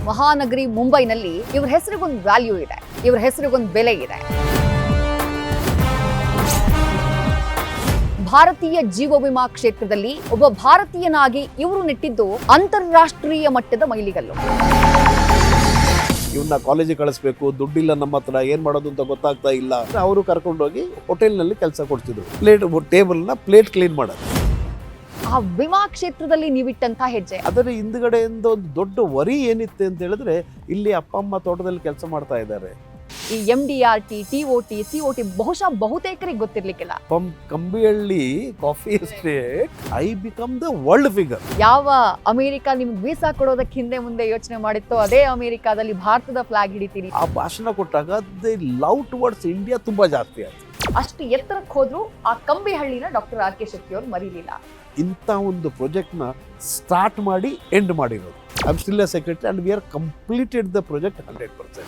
ಮಹಾನಗರಿ ಮುಂಬೈನಲ್ಲಿ ಇವ್ರ ಹೆಸರಿಗೊಂದು ವ್ಯಾಲ್ಯೂ ಇದೆ, ಇವ್ರ ಹೆಸರಿಗೊಂದು ಬೆಲೆ ಇದೆ. ಭಾರತೀಯ ಜೀವ ವಿಮಾ ಕ್ಷೇತ್ರದಲ್ಲಿ ಒಬ್ಬ ಭಾರತೀಯನಾಗಿ ಇವರು ನೆಟ್ಟಿದ್ದು ಅಂತಾರಾಷ್ಟ್ರೀಯ ಮಟ್ಟದ ಮೈಲಿಗಲ್ಲು. ಇವನ್ನ ಕಾಲೇಜಿಗೆ ಕಳಿಸ್ಬೇಕು, ದುಡ್ಡಿಲ್ಲ ನಮ್ಮ ಹತ್ರ, ಏನ್ ಮಾಡೋದು ಅಂತ ಗೊತ್ತಾಗ್ತಾ ಇಲ್ಲ. ಅವರು ಕರ್ಕೊಂಡೋಗಿ ಹೋಟೆಲ್ನಲ್ಲಿ ಕೆಲಸ ಕೊಡ್ತಿದ್ರು, ಟೇಬಲ್ನ ಪ್ಲೇಟ್ ಕ್ಲೀನ್ ಮಾಡೋದು. ಆ ವಿಮಾ ಕ್ಷೇತ್ರದಲ್ಲಿ ನೀವಿಟ್ಟಂತ ಹೆಜ್ಜೆ, ಅದರ ಹಿಂದ್ಗಡೆಯಿಂದ ಒಂದು ದೊಡ್ಡ ವರಿ ಏನಿತ್ತು ಅಂತ ಹೇಳಿದ್ರೆ, ಇಲ್ಲಿ ಅಪ್ಪ ಅಮ್ಮ ತೋಟದಲ್ಲಿ ಕೆಲಸ ಮಾಡ್ತಾ ಇದ್ದಾರೆ. ಈ MDRT, TOT, COT ಬಹುಶಃ ಬಹುತೇಕರಿಗೆ ಗೊತ್ತಿರ್ಲಿಕ್ಕಿಲ್ಲ. Kambihalli coffee estate I become the world figure. ಯಾವ ಅಮೆರಿಕ ನಿಮ್ಗೆ ವೀಸಾ ಕೊಡೋದಕ್ಕೆ ಹಿಂದೆ ಮುಂದೆ ಯೋಚನೆ ಮಾಡಿತ್ತೋ ಅದೇ ಅಮೆರಿಕಾದಲ್ಲಿ ಭಾರತದ ಫ್ಲಾಗ್ ಹಿಡಿತೀರಿ. ಆ ಭಾಷಣ ಕೊಟ್ಟಾಗ ದ ಲವ್ ಟುವರ್ಡ್ಸ್ ಇಂಡಿಯಾ ತುಂಬಾ ಜಾಸ್ತಿ ಆಯ್ತು. ಅಷ್ಟು ಎತ್ತರಕ್ಕೆ ಹೋದ್ರು ಆ ಕಂಬಿಹಳ್ಳಿನ ಡಾಕ್ಟರ್ ಆರ್ ಕೆ ಶೆಟ್ಟಿ ಅವರು ಮರೀಲಿಲ್ಲ. ಇಂಥ ಒಂದು ಪ್ರಾಜೆಕ್ಟ್ನ ಸ್ಟಾರ್ಟ್ ಮಾಡಿ ಎಂಡ್ ಮಾಡಿರೋದು. I am still a secretary and we are completed the project 100%.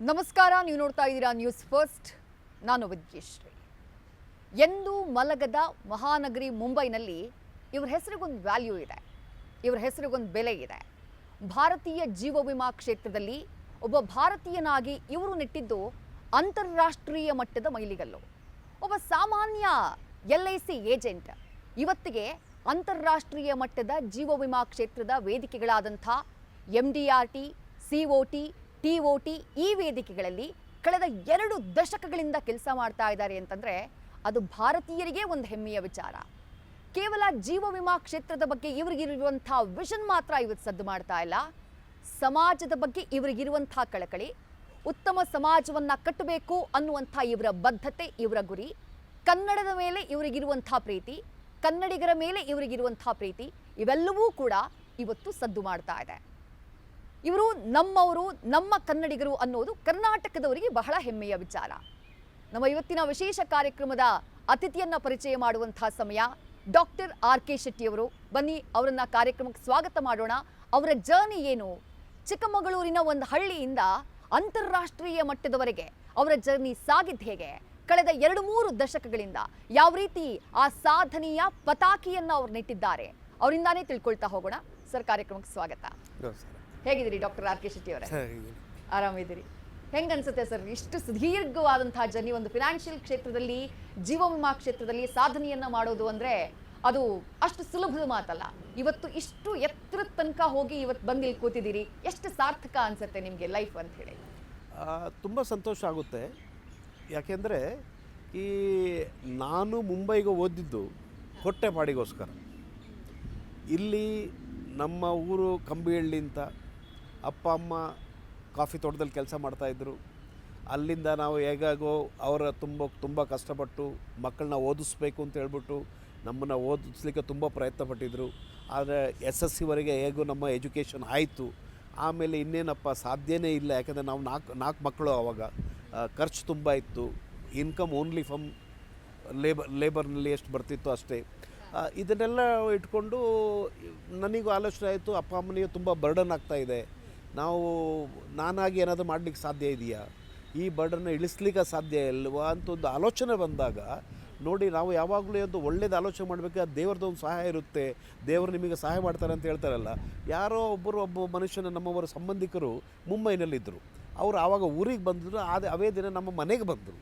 ನಮಸ್ಕಾರ, ನೀವು ನೋಡ್ತಾ ಇದ್ದೀರಾ ನ್ಯೂಸ್ ಫಸ್ಟ್. ನಾನು ವಿದ್ಯಶ್ರೀ. ಎಂದು ಮಲಗದ ಮಹಾನಗರಿ ಮುಂಬೈನಲ್ಲಿ ಇವ್ರ ಹೆಸರಿಗೊಂದು ವ್ಯಾಲ್ಯೂ ಇದೆ, ಇವ್ರ ಹೆಸರಿಗೊಂದು ಬೆಲೆ ಇದೆ. ಭಾರತೀಯ ಜೀವ ವಿಮಾ ಕ್ಷೇತ್ರದಲ್ಲಿ ಒಬ್ಬ ಭಾರತೀಯನಾಗಿ ಇವರು ನೆಟ್ಟಿದ್ದು ಅಂತಾರಾಷ್ಟ್ರೀಯ ಮಟ್ಟದ ಮೈಲಿಗಲ್ಲು. ಒಬ್ಬ ಸಾಮಾನ್ಯ LIC ಏಜೆಂಟ್ ಇವತ್ತಿಗೆ ಅಂತಾರಾಷ್ಟ್ರೀಯ ಮಟ್ಟದ ಜೀವ ವಿಮಾ ಕ್ಷೇತ್ರದ ವೇದಿಕೆಗಳಾದಂಥ MDRT, COT, TOT ಈ ವೇದಿಕೆಗಳಲ್ಲಿ ಕಳೆದ 2 ದಶಕಗಳಿಂದ ಕೆಲಸ ಮಾಡ್ತಾ ಇದ್ದಾರೆ ಅಂತಂದರೆ ಅದು ಭಾರತೀಯರಿಗೆ ಒಂದು ಹೆಮ್ಮೆಯ ವಿಚಾರ. ಕೇವಲ ಜೀವ ವಿಮಾ ಕ್ಷೇತ್ರದ ಬಗ್ಗೆ ಇವರಿಗಿರುವಂಥ ವಿಷನ್ ಮಾತ್ರ ಇವತ್ತು ಸದ್ದು ಮಾಡ್ತಾ ಇಲ್ಲ. ಸಮಾಜದ ಬಗ್ಗೆ ಇವರಿಗಿರುವಂಥ ಕಳಕಳಿ, ಉತ್ತಮ ಸಮಾಜವನ್ನು ಕಟ್ಟಬೇಕು ಅನ್ನುವಂಥ ಇವರ ಬದ್ಧತೆ, ಇವರ ಗುರಿ, ಕನ್ನಡದ ಮೇಲೆ ಇವರಿಗಿರುವಂಥ ಪ್ರೀತಿ, ಕನ್ನಡಿಗರ ಮೇಲೆ ಇವರಿಗಿರುವಂಥ ಪ್ರೀತಿ, ಇವೆಲ್ಲವೂ ಕೂಡ ಇವತ್ತು ಸದ್ದು ಮಾಡ್ತಾ ಇದೆ. ಇವರು ನಮ್ಮವರು, ನಮ್ಮ ಕನ್ನಡಿಗರು ಅನ್ನೋದು ಕರ್ನಾಟಕದವರಿಗೆ ಬಹಳ ಹೆಮ್ಮೆಯ ವಿಚಾರ. ನಮ್ಮ ಇವತ್ತಿನ ವಿಶೇಷ ಕಾರ್ಯಕ್ರಮದ ಅತಿಥಿಯನ್ನ ಪರಿಚಯ ಮಾಡುವಂಥ ಸಮಯ. ಡಾಕ್ಟರ್ ಆರ್ ಕೆ ಶೆಟ್ಟಿ ಅವರು, ಬನ್ನಿ ಅವರನ್ನ ಕಾರ್ಯಕ್ರಮಕ್ಕೆ ಸ್ವಾಗತ ಮಾಡೋಣ. ಅವರ ಜರ್ನಿ ಏನು, ಚಿಕ್ಕಮಗಳೂರಿನ ಒಂದು ಹಳ್ಳಿಯಿಂದ ಅಂತಾರಾಷ್ಟ್ರೀಯ ಮಟ್ಟದವರೆಗೆ ಅವರ ಜರ್ನಿ ಸಾಗಿದ್ದು ಹೇಗೆ, ಕಳೆದ 2-3 ದಶಕಗಳಿಂದ ಯಾವ ರೀತಿ ಆ ಸಾಧನೆಯ ಪತಾಕಿಯನ್ನ ಅವ್ರು ನೆಟ್ಟಿದ್ದಾರೆ, ಅವರಿಂದಾನೇ ತಿಳ್ಕೊಳ್ತಾ ಹೋಗೋಣ. ಸರ್, ಕಾರ್ಯಕ್ರಮಕ್ಕೆ ಸ್ವಾಗತ. ಹೇಗಿದ್ದೀರಿ ಡಾಕ್ಟರ್ ಆರ್ ಕೆ ಶೆಟ್ಟಿ ಅವರೇ? ಆರಾಮಿದ್ದೀರಿ? ಹೆಂಗನ್ಸುತ್ತೆ ಸರ್ ಇಷ್ಟು ಸುದೀರ್ಘವಾದಂತಹ ಜರ್ನಿ, ಒಂದು ಫಿನಾನ್ಷಿಯಲ್ ಕ್ಷೇತ್ರದಲ್ಲಿ, ಜೀವ ವಿಮಾ ಕ್ಷೇತ್ರದಲ್ಲಿ ಸಾಧನೆಯನ್ನ ಮಾಡೋದು ಅಂದ್ರೆ ಅದು ಅಷ್ಟು ಸುಲಭದ ಮಾತಲ್ಲ. ಇವತ್ತು ಇಷ್ಟು ಎತ್ತರದ ತನಕ ಹೋಗಿ ಇವತ್ತು ಬಂದು ಇಲ್ಲಿ ಕೂತಿದ್ದೀರಿ, ಎಷ್ಟು ಸಾರ್ಥಕ ಅನ್ಸುತ್ತೆ ನಿಮಗೆ ಲೈಫ್ ಅಂತ ಹೇಳಿ? ತುಂಬ ಸಂತೋಷ ಆಗುತ್ತೆ. ಯಾಕೆಂದರೆ ಈ ನಾನು ಮುಂಬೈಗೆ ಓದಿದ್ದು ಹೊಟ್ಟೆಪಾಡಿಗೋಸ್ಕರ. ಇಲ್ಲಿ ನಮ್ಮ ಊರು ಕಂಬಿಹಳ್ಳಿ ಅಂತ, ಅಪ್ಪ ಅಮ್ಮ ಕಾಫಿ ತೋಟದಲ್ಲಿ ಕೆಲಸ ಮಾಡ್ತಾಯಿದ್ರು. ಅಲ್ಲಿಂದ ನಾವು ಹೇಗಾಗೋ ಅವರ ತುಂಬ ಕಷ್ಟಪಟ್ಟು ಮಕ್ಕಳನ್ನ ಓದಿಸ್ಬೇಕು ಅಂತ ಹೇಳ್ಬಿಟ್ಟು ನಮ್ಮನ್ನು ಓದಿಸ್ಲಿಕ್ಕೆ ತುಂಬ ಪ್ರಯತ್ನ ಪಟ್ಟಿದ್ರು. ಆದರೆ SSC ಹೇಗೂ ನಮ್ಮ ಎಜುಕೇಷನ್ ಆಯಿತು. ಆಮೇಲೆ ಇನ್ನೇನಪ್ಪ ಸಾಧ್ಯನೇ ಇಲ್ಲ, ಯಾಕಂದರೆ ನಾವು ನಾಲ್ಕು ಮಕ್ಕಳು. ಆವಾಗ ಖರ್ಚು ತುಂಬ ಇತ್ತು. ಇನ್ಕಮ್ ಓನ್ಲಿ ಫ್ರಮ್ ಲೇಬರ್ನಲ್ಲಿ ಎಷ್ಟು ಬರ್ತಿತ್ತು ಅಷ್ಟೇ. ಇದನ್ನೆಲ್ಲ ಇಟ್ಕೊಂಡು ನನಗೂ ಆಲೋಚನೆ ಆಯಿತು, ಅಪ್ಪ ಅಮ್ಮನಿಗೆ ತುಂಬ ಬರ್ಡನ್ ಆಗ್ತಾಯಿದೆ, ನಾನಾಗಿ ಏನಾದರೂ ಮಾಡಲಿಕ್ಕೆ ಸಾಧ್ಯ ಇದೆಯಾ, ಈ ಬರ್ಡನ್ನ ಇಳಿಸ್ಲಿಕ್ಕೆ ಸಾಧ್ಯ ಇಲ್ವಾ ಅಂತ ಒಂದು ಆಲೋಚನೆ ಬಂದಾಗ, ನೋಡಿ ನಾವು ಯಾವಾಗಲೂ ಒಂದು ಒಳ್ಳೇದು ಆಲೋಚನೆ ಮಾಡಬೇಕು. ಅದು ದೇವ್ರದ್ದೊಂದು ಸಹಾಯ ಇರುತ್ತೆ, ದೇವರು ನಿಮಗೆ ಸಹಾಯ ಮಾಡ್ತಾರೆ ಅಂತ ಹೇಳ್ತಾರಲ್ಲ. ಯಾರೋ ಒಬ್ಬ ಮನುಷ್ಯನ ನಮ್ಮವರ ಸಂಬಂಧಿಕರು ಮುಂಬೈನಲ್ಲಿದ್ದರು. ಅವರು ಆವಾಗ ಊರಿಗೆ ಬಂದರು. ಅವೇ ದಿನ ನಮ್ಮ ಮನೆಗೆ ಬಂದರು.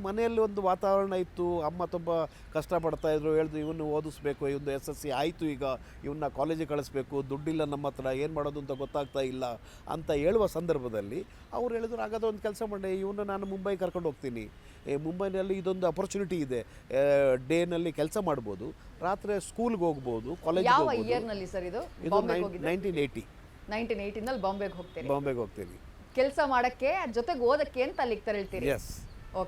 ಮನೆಯಲ್ಲಿ ಒಂದು ವಾತಾವರಣ ಇತ್ತು. ಅಮ್ಮ ತುಂಬ ಕಷ್ಟಪಡ್ತಾಯಿದ್ರು. ಹೇಳಿದ್ರು ಇವನು ಓದಿಸ್ಬೇಕು, ಇವನು SSC ಆಯಿತು, ಈಗ ಇವನ್ನ ಕಾಲೇಜಿಗೆ ಕಳಿಸ್ಬೇಕು, ದುಡ್ಡಿಲ್ಲ ನಮ್ಮ ಹತ್ರ, ಏನು ಮಾಡೋದು ಅಂತ ಗೊತ್ತಾಗ್ತಾ ಇಲ್ಲ ಅಂತ ಹೇಳುವ ಸಂದರ್ಭದಲ್ಲಿ ಅವ್ರು ಹೇಳಿದ್ರು, ಹಾಗಾದ್ರೆ ಒಂದು ಕೆಲಸ ಮಾಡಿ, ಇವನ್ನ ನಾನು ಮುಂಬೈ ಕರ್ಕೊಂಡು ಹೋಗ್ತೀನಿ. ಮುಂಬೈನಲ್ಲಿ ಇದೊಂದು ಅಪರ್ಚುನಿಟಿ ಇದೆ, ಡೇನಲ್ಲಿ ಕೆಲಸ ಮಾಡ್ಬೋದು, ರಾತ್ರಿ ಸ್ಕೂಲ್ಗೆ ಹೋಗ್ಬೋದು, ಕಾಲೇಜಿಗೆ ಹೋಗ್ಬೋದು. ಯಾವ ಇಯರ್ನಲ್ಲಿ ಸರ್ ಇದು? 1980 ಬಾಂಬೆಗೆ ಹೋಗ್ತೀನಿ ಕೆಲಸ ಮಾಡೋಕ್ಕೆ, ಜೊತೆಗೆ ಓದಕ್ಕೆ ಅಂತ ಅಲ್ಲಿಗೆ ತೆರಳ್ತೀರಿ? ಎಸ್.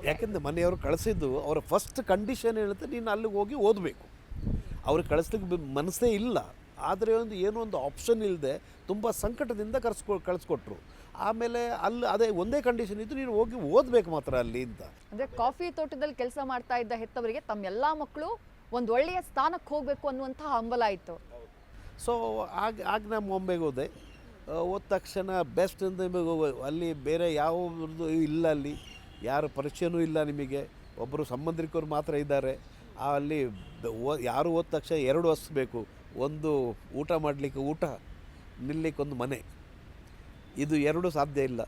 ಯಾಕೆಂದರೆ ಮನೆಯವರು ಕಳಿಸಿದ್ದು, ಅವರ ಫಸ್ಟ್ ಕಂಡೀಷನ್ ಹೇಳುತ್ತೆ, ನೀನು ಅಲ್ಲಿಗೆ ಹೋಗಿ ಓದಬೇಕು. ಅವ್ರಿಗೆ ಕಳಿಸ್ಲಿಕ್ಕೆ ಮನಸ್ಸೇ ಇಲ್ಲ. ಆದರೆ ಏನೋ ಒಂದು ಆಪ್ಷನ್ ಇಲ್ಲದೆ ತುಂಬ ಸಂಕಟದಿಂದ ಕಳಿಸ್ಕೊಟ್ರು. ಆಮೇಲೆ ಅದೇ ಒಂದೇ ಕಂಡೀಷನ್ ಇದ್ದು, ನೀನು ಹೋಗಿ ಓದಬೇಕು ಮಾತ್ರ ಅಲ್ಲಿ ಅಂತ. ಅಂದರೆ ಕಾಫಿ ತೋಟದಲ್ಲಿ ಕೆಲಸ ಮಾಡ್ತಾ ಇದ್ದ ಹೆತ್ತವರಿಗೆ ತಮ್ಮ ಎಲ್ಲ ಮಕ್ಕಳು ಒಂದು ಒಳ್ಳೆಯ ಸ್ಥಾನಕ್ಕೆ ಹೋಗಬೇಕು ಅನ್ನುವಂಥ ಹಂಬಲ ಇತ್ತು. ಸೊ ಆಗ ನಾನು ಬಾಂಬೆಗೆ ಹೋದೆ. ಹೋದ ತಕ್ಷಣ ಬೆಸ್ಟ್ ಅಂತ ಅಲ್ಲಿ ಬೇರೆ ಯಾವುದೂ ಇಲ್ಲ, ಅಲ್ಲಿ ಯಾರು ಪರಿಚಯನೂ ಇಲ್ಲ ನಿಮಗೆ, ಒಬ್ಬರು ಸಂಬಂಧಿಕರು ಮಾತ್ರ ಇದ್ದಾರೆ. ಅಲ್ಲಿ ಯಾರು ಹೋದ ತಕ್ಷಣ 2 ವಸ್ತು ಬೇಕು. ಒಂದು ಊಟ ಮಾಡಲಿಕ್ಕೆ ಊಟ, ನಿಲ್ಲಲಿಕ್ಕೊಂದು ಮನೆ. ಇದು 2 ಸಾಧ್ಯ ಇಲ್ಲ.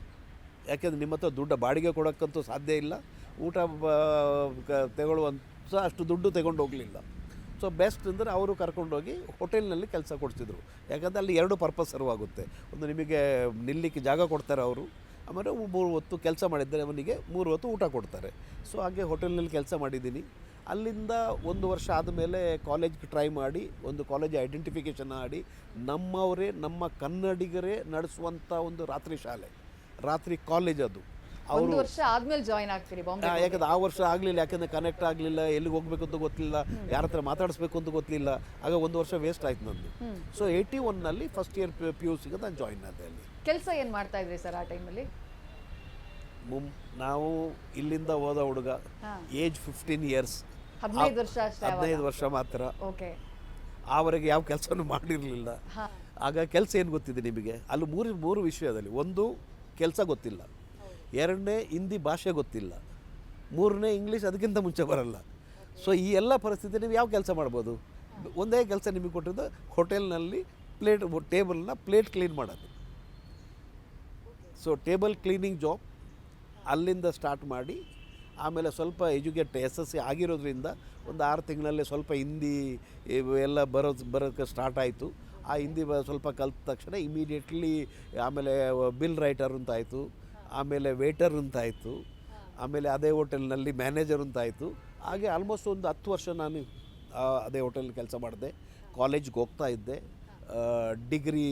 ಯಾಕೆಂದರೆ ನಿಮ್ಮ ಹತ್ರ ದುಡ್ಡು ಬಾಡಿಗೆ ಕೊಡೋಕ್ಕಂತೂ ಸಾಧ್ಯ ಇಲ್ಲ. ಊಟ ತಗೊಳ್ಳುವಂಥ ಅಷ್ಟು ದುಡ್ಡು ತಗೊಂಡು ಹೋಗಲಿಲ್ಲ. ಸೊ ಬೆಸ್ಟ್ ಅಂದರೆ ಅವರು ಕರ್ಕೊಂಡೋಗಿ ಹೋಟೆಲ್ನಲ್ಲಿ ಕೆಲಸ ಕೊಡ್ತಿದ್ರು. ಯಾಕಂದರೆ ಅಲ್ಲಿ 2 ಪರ್ಪಸ್ ಸರ್ವ್ ಆಗುತ್ತೆ. ಒಂದು ನಿಮಗೆ ನಿಲ್ಲಲಿಕ್ಕೆ ಜಾಗ ಕೊಡ್ತಾರೆ ಅವರು, ಆಮೇಲೆ 3 ಹೊತ್ತು ಕೆಲಸ ಮಾಡಿದ್ದರೆ ಅವನಿಗೆ 3 ಹೊತ್ತು ಊಟ ಕೊಡ್ತಾರೆ. ಸೊ ಹಾಗೆ ಹೋಟೆಲ್ನಲ್ಲಿ ಕೆಲಸ ಮಾಡಿದ್ದೀನಿ. ಅಲ್ಲಿಂದ 1 ವರ್ಷ ಆದಮೇಲೆ ಕಾಲೇಜ್ಗೆ ಟ್ರೈ ಮಾಡಿ, ಒಂದು ಕಾಲೇಜ್ ಐಡೆಂಟಿಫಿಕೇಷನ್ ಮಾಡಿ, ನಮ್ಮವರೇ ನಮ್ಮ ಕನ್ನಡಿಗರೇ ನಡೆಸುವಂಥ ಒಂದು ರಾತ್ರಿ ಶಾಲೆ, ರಾತ್ರಿ ಕಾಲೇಜ್ ಅದು. 1 ವರ್ಷ ಆದ್ಮೇಲೆ ಜಾಯಿನ್ ಆಗ್ತೀರಿ ಬಾಂಬೆ? ಯಾಕಂದ್ರೆ ಆ ವರ್ಷ ಆಗಲಿಲ್ಲ, ಯಾಕಂದರೆ ಕನೆಕ್ಟ್ ಆಗಲಿಲ್ಲ, ಎಲ್ಲಿಗೆ ಹೋಗಬೇಕು ಅಂತ ಗೊತ್ತಿಲ್ಲ, ಯಾರ ಹತ್ರ ಮಾತಾಡಿಸ್ಬೇಕು ಅಂತ ಗೊತ್ತಿಲ್ಲ. ಆಗ 1 ವರ್ಷ ವೇಸ್ಟ್ ಆಯ್ತು ನಂದು. ಸೊ 81ನಲ್ಲಿ ಫಸ್ಟ್ ಇಯರ್ PUCಗೆ ನಾನು ಜಾಯಿನ್ ಆದೆ. ಅಲ್ಲಿ ಕೆಲಸ ಏನು ಮಾಡ್ತಾ ಇದ್ರಿ ಸರ್ ಆ ಟೈಮಲ್ಲಿ? ನಾವು ಇಲ್ಲಿಂದ ಹೋದ ಹುಡುಗ, ಏಜ್ 15 ಇಯರ್ಸ್, 15 ವರ್ಷ ಅಷ್ಟೇ. 15 ವರ್ಷ ಮಾತ್ರ. ಓಕೆ. ಆವರೆಗೆ ಯಾವ ಕೆಲಸನೂ ಮಾಡಿರಲಿಲ್ಲ. ಆಗ ಕೆಲಸ ಏನು ಗೊತ್ತಿದೆ ನಿಮಗೆ? ಅಲ್ಲಿ ಮೂರು ವಿಷಯದಲ್ಲಿ. ಒಂದು, ಕೆಲಸ ಗೊತ್ತಿಲ್ಲ. 2ನೇ, ಹಿಂದಿ ಭಾಷೆ ಗೊತ್ತಿಲ್ಲ. 3ನೇ, ಇಂಗ್ಲೀಷ್ ಅದಕ್ಕಿಂತ ಮುಂಚೆ ಬರಲ್ಲ. ಸೊ ಈ ಎಲ್ಲ ಪರಿಸ್ಥಿತಿ ನೀವು ಯಾವ ಕೆಲಸ ಮಾಡ್ಬೋದು? ಒಂದೇ ಕೆಲಸ ನಿಮಗೆ ಕೊಟ್ಟಿದ್ದು ಹೋಟೆಲ್ನಲ್ಲಿ ಟೇಬಲ್ನ ಪ್ಲೇಟ್ ಕ್ಲೀನ್ ಮಾಡೋದು. ಸೊ ಟೇಬಲ್ ಕ್ಲೀನಿಂಗ್ ಜಾಬ್ ಅಲ್ಲಿಂದ ಸ್ಟಾರ್ಟ್ ಮಾಡಿ, ಆಮೇಲೆ ಸ್ವಲ್ಪ ಎಜುಕೇಟ್ SSC ಆಗಿರೋದ್ರಿಂದ ಒಂದು 6 ತಿಂಗಳಲ್ಲಿ ಸ್ವಲ್ಪ ಹಿಂದಿ ಎಲ್ಲ ಬರೋಕ್ಕೆ ಸ್ಟಾರ್ಟ್ ಆಯಿತು. ಆ ಹಿಂದಿ ಸ್ವಲ್ಪ ಕಲ್ತ ತಕ್ಷಣ ಇಮಿಡಿಯೇಟ್ಲಿ ಆಮೇಲೆ ಬಿಲ್ ರೈಟರ್ ಅಂತಾಯಿತು, ಆಮೇಲೆ ವೇಟರ್ ಅಂತಾಯಿತು, ಆಮೇಲೆ ಅದೇ ಹೋಟೆಲ್ನಲ್ಲಿ ಮ್ಯಾನೇಜರ್ ಅಂತಾಯಿತು. ಹಾಗೆ ಆಲ್ಮೋಸ್ಟ್ ಒಂದು 10 ವರ್ಷ ನಾನು ಅದೇ ಹೋಟೆಲ್ ಕೆಲಸ ಮಾಡಿದೆ. ಕಾಲೇಜ್ಗೆ ಹೋಗ್ತಾ ಇದ್ದೆ. ಡಿಗ್ರಿ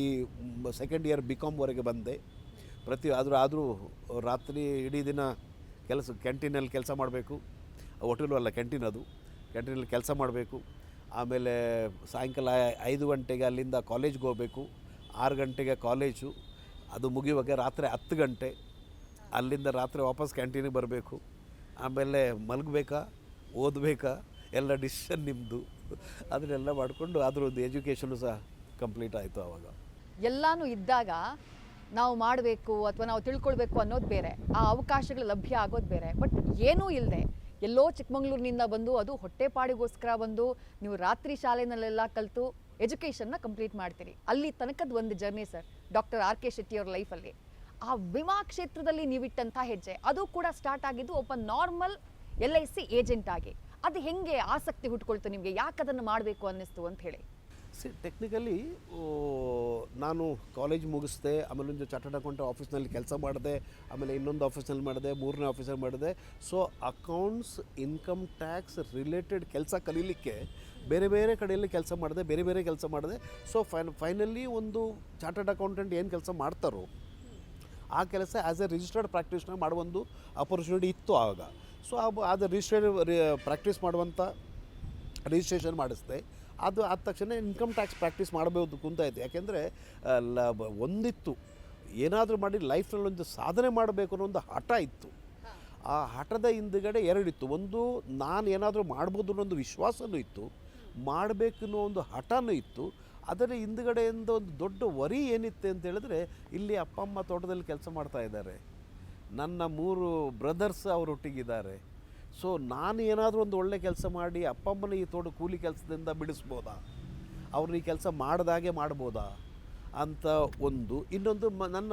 ಸೆಕೆಂಡ್ ಇಯರ್ BCom ಬಂದೆ. ಆದರೂ ರಾತ್ರಿ ಇಡೀ ದಿನ ಕ್ಯಾಂಟೀನಲ್ಲಿ ಕೆಲಸ ಮಾಡಬೇಕು. ಹೋಟೆಲು ಅಲ್ಲ, ಕ್ಯಾಂಟೀನ್ ಅದು. ಕ್ಯಾಂಟೀನಲ್ಲಿ ಕೆಲಸ ಮಾಡಬೇಕು. ಆಮೇಲೆ ಸಾಯಂಕಾಲ 5 ಗಂಟೆಗೆ ಅಲ್ಲಿಂದ ಕಾಲೇಜ್ಗೆ ಹೋಗಬೇಕು. 6 ಗಂಟೆಗೆ ಕಾಲೇಜು, ಅದು ಮುಗಿಯುವಾಗ ರಾತ್ರಿ 10 ಗಂಟೆ. ಅಲ್ಲಿಂದ ರಾತ್ರಿ ವಾಪಸ್ ಕ್ಯಾಂಟೀನಿಗೆ ಬರಬೇಕು. ಆಮೇಲೆ ಮಲಗಬೇಕಾ, ಓದಬೇಕಾ, ಎಲ್ಲ ಡಿಸಿಷನ್ ನಿಮ್ಮದು. ಅದನ್ನೆಲ್ಲ ಮಾಡಿಕೊಂಡು ಅದರದ್ದು ಎಜುಕೇಷನು ಸಹ ಕಂಪ್ಲೀಟ್ ಆಯಿತು. ಆವಾಗ ಎಲ್ಲನೂ ಇದ್ದಾಗ ನಾವು ಮಾಡಬೇಕು ಅಥವಾ ನಾವು ತಿಳ್ಕೊಳ್ಬೇಕು ಅನ್ನೋದು ಬೇರೆ, ಆ ಅವಕಾಶಗಳು ಲಭ್ಯ ಆಗೋದು ಬೇರೆ. ಬಟ್ ಏನೂ ಇಲ್ಲದೆ ಎಲ್ಲೋ ಚಿಕ್ಕಮಂಗ್ಳೂರಿನಿಂದ ಬಂದು, ಅದು ಹೊಟ್ಟೆಪಾಡಿಗೋಸ್ಕರ ಬಂದು ನೀವು ರಾತ್ರಿ ಶಾಲೆನಲ್ಲೆಲ್ಲ ಕಲಿತು ಎಜುಕೇಷನ್ನ ಕಂಪ್ಲೀಟ್ ಮಾಡ್ತೀರಿ. ಅಲ್ಲಿ ತನಕದ ಒಂದು journey sir, doctor RK Shetty ಅವ್ರ ಲೈಫಲ್ಲಿ. ಆ ವಿಮಾ ಕ್ಷೇತ್ರದಲ್ಲಿ ನೀವಿಟ್ಟಂಥ ಹೆಜ್ಜೆ, ಅದು ಕೂಡ ಸ್ಟಾರ್ಟ್ ಆಗಿದ್ದು ಒಬ್ಬ ನಾರ್ಮಲ್ LIC ಏಜೆಂಟ್ ಆಗಿ. ಅದು ಹೆಂಗೆ ಆಸಕ್ತಿ ಹುಟ್ಕೊಳ್ತು ನಿಮಗೆ? ಯಾಕೆ ಅದನ್ನು ಮಾಡಬೇಕು ಅನ್ನಿಸ್ತು ಅಂತ ಹೇಳಿ? ಟೆಕ್ನಿಕಲಿ ನಾನು ಕಾಲೇಜ್ ಮುಗಿಸ್ದೆ. ಆಮೇಲೆ ಒಂದು ಚಾರ್ಟರ್ಡ್ ಅಕೌಂಟ್ ಆಫೀಸ್ನಲ್ಲಿ ಕೆಲಸ ಮಾಡಿದೆ. ಆಮೇಲೆ ಇನ್ನೊಂದು ಆಫೀಸ್ನಲ್ಲಿ ಮಾಡಿದೆ, 3ನೇ ಆಫೀಸಲ್ಲಿ ಮಾಡಿದೆ. So accounts, income tax related ಕೆಲಸ ಕಲೀಲಿಕ್ಕೆ ಬೇರೆ ಬೇರೆ ಕಡೆಯಲ್ಲಿ ಕೆಲಸ ಮಾಡಿದೆ, ಬೇರೆ ಬೇರೆ ಕೆಲಸ ಮಾಡಿದೆ. ಸೊ ಫೈನಲಿ ಒಂದು ಚಾರ್ಟರ್ಡ್ ಅಕೌಂಟೆಂಟ್ ಏನು ಕೆಲಸ ಮಾಡ್ತಾರೋ ಆ ಕೆಲಸ ಆ್ಯಸ್ ಎ ರಿಜಿಸ್ಟರ್ಡ್ ಪ್ರಾಕ್ಟೀಸ್ನ ಮಾಡುವೊಂದು ಅಪರ್ಚುನಿಟಿ ಇತ್ತು ಆವಾಗ. ಸೊ ಅದು ಪ್ರಾಕ್ಟೀಸ್ ಮಾಡುವಂಥ ರಿಜಿಸ್ಟ್ರೇಷನ್ ಮಾಡಿಸ್ದೆ. ಅದು ಆದ ತಕ್ಷಣ ಇನ್ಕಮ್ ಟ್ಯಾಕ್ಸ್ ಪ್ರಾಕ್ಟೀಸ್ ಮಾಡಬಹುದು ಕುಂತಾಯಿತು. ಯಾಕೆಂದರೆ ಒಂದಿತ್ತು, ಏನಾದರೂ ಮಾಡಿ ಲೈಫ್ನಲ್ಲಿ ಒಂದು ಸಾಧನೆ ಮಾಡಬೇಕು ಅನ್ನೋ ಒಂದು ಹಠ ಇತ್ತು. ಆ ಹಠದ ಹಿಂದುಗಡೆ 2 ಇತ್ತು. ಒಂದು, ನಾನು ಏನಾದರೂ ಮಾಡ್ಬೋದು ಅನ್ನೋ ಒಂದು ವಿಶ್ವಾಸವೂ ಇತ್ತು, ಮಾಡಬೇಕು ಅನ್ನೋ ಒಂದು ಹಠನೂ ಇತ್ತು. ಅದರ ಹಿಂದುಗಡೆಯಿಂದ ಒಂದು ದೊಡ್ಡ ವರಿ ಏನಿತ್ತು ಅಂತ ಹೇಳಿದ್ರೆ, ಇಲ್ಲಿ ಅಪ್ಪ ಅಮ್ಮ ತೋಟದಲ್ಲಿ ಕೆಲಸ ಮಾಡ್ತಾ ಇದ್ದಾರೆ, ನನ್ನ 3 ಬ್ರದರ್ಸ್ ಅವರೊಟ್ಟಿಗಿದ್ದಾರೆ. ಸೊ ನಾನು ಏನಾದರೂ ಒಂದು ಒಳ್ಳೆ ಕೆಲಸ ಮಾಡಿ ಅಪ್ಪ ಅಮ್ಮನ ಈ ಕೂಲಿ ಕೆಲಸದಿಂದ ಬಿಡಿಸ್ಬೋದಾ, ಅವ್ರನ್ನ ಈ ಕೆಲಸ ಮಾಡಿದಾಗೆ ಮಾಡ್ಬೋದಾ ಅಂತ ಒಂದು. ಇನ್ನೊಂದು, ನನ್ನ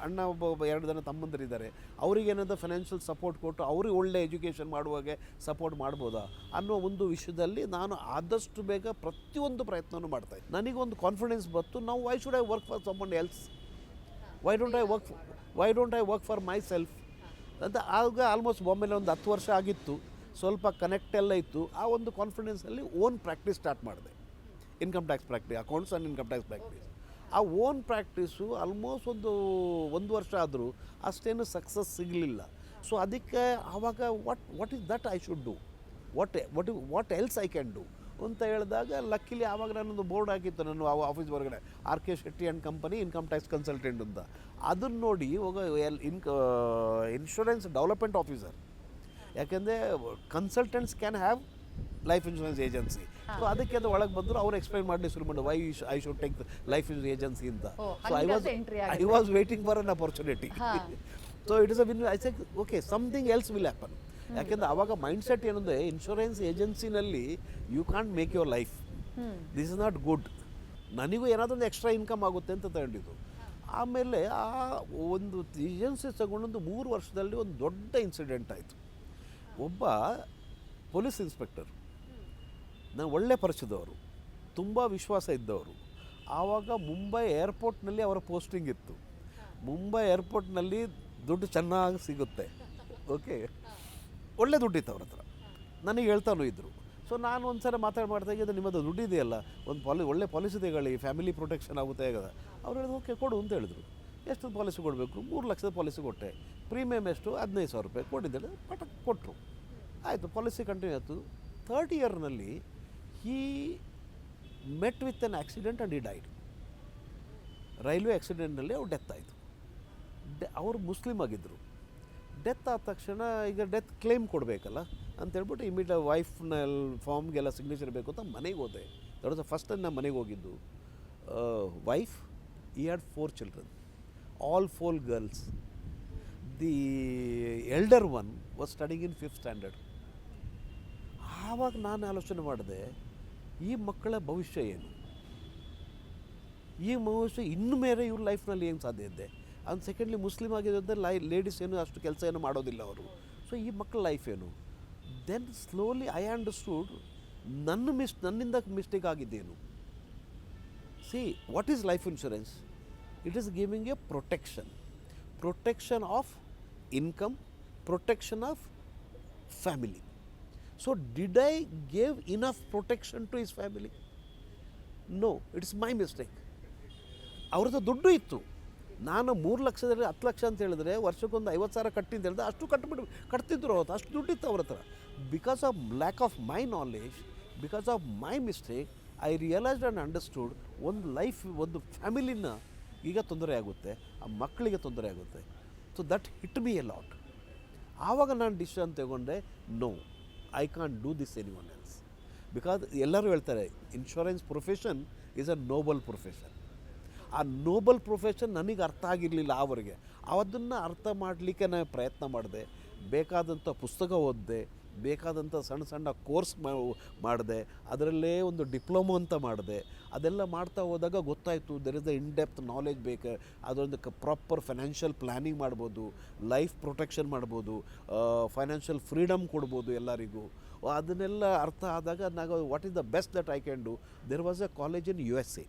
ಅಣ್ಣ ಒಬ್ಬ 2 ಜನ ತಮ್ಮಂದಿರಿದ್ದಾರೆ, ಅವರಿಗೇನಾದರೂ ಫೈನಾನ್ಷಿಯಲ್ ಸಪೋರ್ಟ್ ಕೊಟ್ಟು ಅವ್ರಿಗೆ ಒಳ್ಳೆ ಎಜುಕೇಷನ್ ಮಾಡುವಾಗೆ ಸಪೋರ್ಟ್ ಮಾಡ್ಬೋದಾ ಅನ್ನೋ ಒಂದು ವಿಷಯದಲ್ಲಿ ನಾನು ಆದಷ್ಟು ಬೇಗ ಪ್ರತಿಯೊಂದು ಪ್ರಯತ್ನವೂ ಮಾಡ್ತಾಯಿದ್ದೆ. ನನಗೊಂದು ಕಾನ್ಫಿಡೆನ್ಸ್ ಬಂತು, ನಾವು why should I work for summon else, why don't I work for my self ಅಂತ. ಆಗ ಆಲ್ಮೋಸ್ಟ್ ಬಾಂಬೆಲಿ ಒಂದು 10 ವರ್ಷ ಆಗಿತ್ತು, ಸ್ವಲ್ಪ ಕನೆಕ್ಟ್ ಎಲ್ಲ ಇತ್ತು. ಆ ಒಂದು ಕಾನ್ಫಿಡೆನ್ಸಲ್ಲಿ ಓನ್ ಪ್ರಾಕ್ಟೀಸ್ ಸ್ಟಾರ್ಟ್ ಮಾಡಿದೆ. Income tax practice, accounts and income tax practice. ಆ ಓನ್ ಪ್ರಾಕ್ಟೀಸು ಆಲ್ಮೋಸ್ಟ್ ಒಂದು ವರ್ಷ ಆದರೂ ಅಷ್ಟೇನು ಸಕ್ಸಸ್ ಸಿಗಲಿಲ್ಲ. ಸೊ ಅದಕ್ಕೆ ಆವಾಗ what is that I should do, what else I can do ಅಂತ ಹೇಳಿದಾಗ, ಲಕ್ಕಿಲಿ ಆವಾಗ ನಾನೊಂದು ಬೋರ್ಡ್ ಹಾಕಿತ್ತು ನನ್ನ ಆಫೀಸ್ ಹೊರಗಡೆ, RK Shetty and company income tax consultant ಅಂತ. ಅದನ್ನು ನೋಡಿ ಹೋಗ ಇನ್ಶೂರೆನ್ಸ್ ಡೆವಲಪ್ಮೆಂಟ್ ಆಫೀಸರ್, ಯಾಕೆಂದರೆ consultants can have life insurance agency. So ಅದಕ್ಕೆ ಅದು ಒಳಗೆ ಬಂದರು, ಅವ್ರು ಎಕ್ಸ್ಪ್ಲೈನ್ ಮಾಡಿ ಶುರು ಮಾಡಿ why I should take life insurance agency ಅಂತ. So I was waiting for an opportunity. So it is a win. I say okay, something else will happen. ಯಾಕೆಂದರೆ ಆವಾಗ ಮೈಂಡ್ಸೆಟ್ ಏನಂದರೆ ಇನ್ಶೂರೆನ್ಸ್ ಏಜೆನ್ಸಿನಲ್ಲಿ you can't make your life, this is not good, ನನಗೂ ಏನಾದೊಂದು extra income ಆಗುತ್ತೆ ಅಂತ ತಗೊಂಡಿದ್ದು. ಆಮೇಲೆ ಆ ಒಂದು ಏಜೆನ್ಸಿ ತಗೊಂಡೊಂದು 3 ವರ್ಷದಲ್ಲಿ ಒಂದು ದೊಡ್ಡ ಇನ್ಸಿಡೆಂಟ್ ಆಯಿತು. ಒಬ್ಬ ಪೊಲೀಸ್ ಇನ್ಸ್ಪೆಕ್ಟರ್, ನಾನು ಒಳ್ಳೆ ಪರಿಚಯದವರು, ತುಂಬ ವಿಶ್ವಾಸ ಇದ್ದವರು. ಆವಾಗ ಮುಂಬೈ ಏರ್ಪೋರ್ಟ್ನಲ್ಲಿ ಅವರ ಪೋಸ್ಟಿಂಗ್ ಇತ್ತು. ಮುಂಬೈ ಏರ್ಪೋರ್ಟ್ನಲ್ಲಿ ದುಡ್ಡು ಚೆನ್ನಾಗಿ ಸಿಗುತ್ತೆ, ಓಕೆ, ಒಳ್ಳೆ ದುಡ್ಡಿತ್ತು ಅವ್ರ ಹತ್ರ, ನನಗೆ ಹೇಳ್ತಾನೂ ಇದ್ದರು. ಸೊ ನಾನು ಒಂದು ಸಲ ಮಾಡ್ತಾಯಿದ್ದೆ, ನಿಮ್ಮದು ದುಡ್ಡಿದೆಯಲ್ಲ, ಒಂದು ಒಳ್ಳೆ ಪಾಲಿಸಿ ತಗೊಳ್ಳಿ, ಫ್ಯಾಮಿಲಿ ಪ್ರೊಟೆಕ್ಷನ್ ಆಗುತ್ತೆ ಆಗದ. ಅವ್ರು ಹೇಳಿದ್ರು ಓಕೆ ಕೊಡು ಅಂತ ಹೇಳಿದ್ರು. ಎಷ್ಟು ಪಾಲಿಸಿ ಕೊಡಬೇಕು? 3 ಲಕ್ಷದ ಪಾಲಿಸಿ ಕೊಟ್ಟೆ. ಪ್ರೀಮಿಯಮ್ ಎಷ್ಟು? 15,000 ರೂಪಾಯಿ ಕೊಟ್ಟಿದ್ದೇನೆ, ಪಟಕ್ ಕೊಟ್ಟರು. ಆಯಿತು, ಪಾಲಿಸಿ ಕಂಟಿನ್ಯೂ ಆಯಿತು. 3rd ಇಯರ್ನಲ್ಲಿ he met with an accident and he died. Railway ಆಕ್ಸಿಡೆಂಟ್ನಲ್ಲಿ ಅವ್ರು ಡೆತ್ ಆಯಿತು. ಅವರು ಮುಸ್ಲಿಮ್ ಆಗಿದ್ದರು. ಡೆತ್ ಆದ ತಕ್ಷಣ ಈಗ ಡೆತ್ ಕ್ಲೇಮ್ ಕೊಡಬೇಕಲ್ಲ ಅಂತೇಳ್ಬಿಟ್ಟು ಇಮಿಡಿಯೇಟ್ ವೈಫ್ನ ಫಾರ್ಮ್ಗೆಲ್ಲ ಸಿಗ್ನೇಚರ್ ಬೇಕು ಅಂತ ಮನೆಗೆ ಹೋದೆ. That was the first time ನಾನು ಮನೆಗೆ ಹೋಗಿದ್ದು. Wife, he had 4 children, all 4 girls. The elder one was studying in 5th standard. ಆವಾಗ ನಾನು ಆಲೋಚನೆ ಮಾಡಿದೆ, ಈ ಮಕ್ಕಳ ಭವಿಷ್ಯ ಏನು, ಈ ಭವಿಷ್ಯ ಇನ್ನು ಮೇಲೆ ಇವ್ರ ಲೈಫ್ನಲ್ಲಿ ಏನು ಸಾಧ್ಯ ಇದೆ. ಅವ್ನು ಸೆಕೆಂಡ್ಲಿ ಮುಸ್ಲಿಮ್ ಆಗಿರೋದ್ರೆ ಲೇಡೀಸ್ ಏನು ಅಷ್ಟು ಕೆಲಸ ಏನು ಮಾಡೋದಿಲ್ಲ ಅವರು. ಸೊ ಈ ಮಕ್ಕಳ ಲೈಫ್ ಏನು. ದೆನ್ ಸ್ಲೋಲಿ ಐ ಅಂಡರ್ಸ್ಟುಡ್ ನನ್ನಿಂದ ಮಿಸ್ಟೇಕ್ ಆಗಿದ್ದೇನು. See what is life insurance? It is giving a protection of income, protection of family. So did I give enough protection to his family? No, it's my mistake. ಅವ್ರದ್ದು ದುಡ್ಡು ಇತ್ತು. ನಾನು 3 ಲಕ್ಷದಲ್ಲಿ 10 ಲಕ್ಷ ಅಂತ ಹೇಳಿದ್ರೆ ವರ್ಷಕ್ಕೊಂದು 50,000 ಕಟ್ಟಿ ಅಂತ ಹೇಳಿದ್ರೆ ಅಷ್ಟು ಕಟ್ತಿದ್ರು ಅವತ್ತು, ಅಷ್ಟು ದುಡ್ಡಿತ್ತು ಅವ್ರ ಹತ್ರ. Because of lack of my knowledge, because of my mistake, I realised and understood ಒಂದು ಲೈಫ್, ಒಂದು ಫ್ಯಾಮಿಲಿನ ಈಗ ತೊಂದರೆ ಆಗುತ್ತೆ, ಆ ಮಕ್ಕಳಿಗೆ ತೊಂದರೆ ಆಗುತ್ತೆ. So that hit me a lot. ಆವಾಗ ನಾನು ಡಿಸಿಷನ್ ತಗೊಂಡೆ, no, I can't do this anyone else. Because ಎಲ್ಲರೂ ಹೇಳ್ತಾರೆ insurance profession is a noble profession. ಆ ನೋಬಲ್ ಪ್ರೊಫೆಷನ್ ನನಗೆ ಅರ್ಥ ಆಗಿರಲಿಲ್ಲ ಅವರಿಗೆ. ಅದನ್ನು ಅರ್ಥ ಮಾಡಲಿಕ್ಕೆ ನಾನು ಪ್ರಯತ್ನ ಮಾಡಿದೆ. ಬೇಕಾದಂಥ ಪುಸ್ತಕ ಓದಿದೆ, ಬೇಕಾದಂಥ ಸಣ್ಣ ಸಣ್ಣ ಕೋರ್ಸ್ ಮಾಡಿದೆ, ಅದರಲ್ಲೇ ಒಂದು ಡಿಪ್ಲೊಮೊ ಅಂತ ಮಾಡಿದೆ. ಅದೆಲ್ಲ ಮಾಡ್ತಾ ಹೋದಾಗ ಗೊತ್ತಾಯಿತು there is the in depth knowledge ಬೇಕು. ಅದೊಂದು ಪ್ರಾಪರ್ ಫೈನಾನ್ಷಿಯಲ್ ಪ್ಲ್ಯಾನಿಂಗ್ ಮಾಡ್ಬೋದು, ಲೈಫ್ ಪ್ರೊಟೆಕ್ಷನ್ ಮಾಡ್ಬೋದು, ಫೈನಾನ್ಷಿಯಲ್ ಫ್ರೀಡಮ್ ಕೊಡ್ಬೋದು ಎಲ್ಲರಿಗೂ. ಅದನ್ನೆಲ್ಲ ಅರ್ಥ ಆದಾಗ ನಾವು what is the best that I can do. There was A college in USA,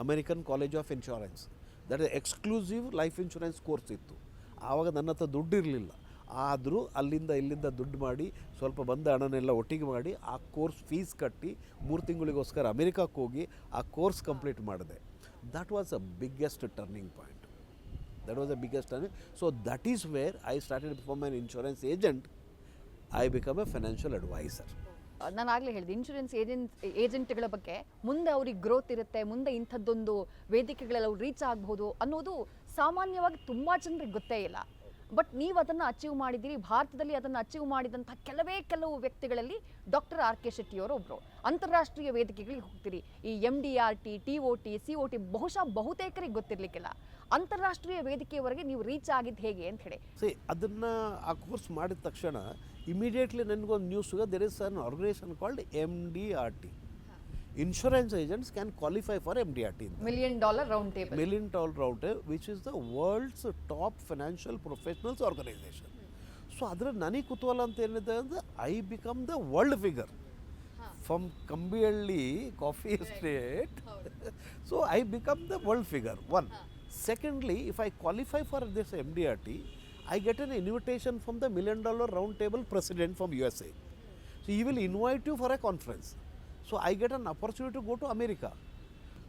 American college of insurance, that is exclusive life insurance course ಇತ್ತು. ಆವಾಗ ನನ್ನ ಹತ್ರ ದುಡ್ಡು ಇರಲಿಲ್ಲ. ಆದರೂ ಅಲ್ಲಿಂದ ಇಲ್ಲಿಂದ ದುಡ್ಡು ಮಾಡಿ ಸ್ವಲ್ಪ ಬಂದ ಹಣನೆಲ್ಲ ಒಟ್ಟಿಗೆ ಮಾಡಿ ಆ ಕೋರ್ಸ್ ಫೀಸ್ ಕಟ್ಟಿ 3 ತಿಂಗಳಿಗೋಸ್ಕರ ಅಮೇರಿಕಕ್ಕೆ ಹೋಗಿ ಆ ಕೋರ್ಸ್ ಕಂಪ್ಲೀಟ್ ಮಾಡಿದೆ. That was a biggest turning point. So that is where I started from on insurance agent, I become a financial advisor. ನಾನು ಆಗಲೇ ಹೇಳಿದೆ, ಇನ್ಶೂರೆನ್ಸ್ ಏಜೆಂಟ್ಗಳ ಬಗ್ಗೆ ಮುಂದೆ ಅವ್ರಿಗೆ ಗ್ರೋತ್ ಇರುತ್ತೆ, ಮುಂದೆ ಇಂಥದ್ದೊಂದು ವೇದಿಕೆಗಳಲ್ಲಿ ಅವ್ರು ರೀಚ್ ಆಗ್ಬೋದು ಅನ್ನೋದು ಸಾಮಾನ್ಯವಾಗಿ ತುಂಬ ಜನರಿಗೆ ಗೊತ್ತೇ ಇಲ್ಲ. ಬಟ್ ನೀವು ಅದನ್ನು ಅಚೀವ್ ಮಾಡಿದ್ದೀರಿ. ಭಾರತದಲ್ಲಿ ಅದನ್ನು ಅಚೀವ್ ಮಾಡಿದಂಥ ಕೆಲವು ವ್ಯಕ್ತಿಗಳಲ್ಲಿ ಡಾಕ್ಟರ್ ಆರ್ ಕೆ ಶೆಟ್ಟಿಯವರು ಒಬ್ಬರು. ಅಂತಾರಾಷ್ಟ್ರೀಯ ವೇದಿಕೆಗಳಿಗೆ ಹೋಗ್ತೀರಿ. ಈ MDRT, TOT, COT ಬಹುತೇಕರಿಗೆ ಗೊತ್ತಿರಲಿಕ್ಕಿಲ್ಲ. ಅಂತಾರಾಷ್ಟ್ರೀಯ ವೇದಿಕೆಯವರೆಗೆ ನೀವು ರೀಚ್ ಆಗಿದ್ದು ಹೇಗೆ ಅಂತ ಹೇಳಿ. ಅದನ್ನು ಆ ಕೋರ್ಸ್ ಮಾಡಿದ ತಕ್ಷಣ ಇಮಿಡಿಯೇಟ್ಲಿ ನನಗೊಂದು news there is an organisation called MDRT. Insurance agents can qualify for MDRT. $1 million round table. $1 million round table, which is the world's top financial professionals organization. So ಅದರ ನನಗೆ ಕುತೂಹಲ ಅಂತ ಏನಿದೆ ಅಂದರೆ I become the world figure from Kambihalli coffee estate. So I become the world figure. One. Secondly, if I qualify for this MDRT, I get an invitation from the $1 million round table president from USA. So he will invite you for a conference. So I get an opportunity to go to America.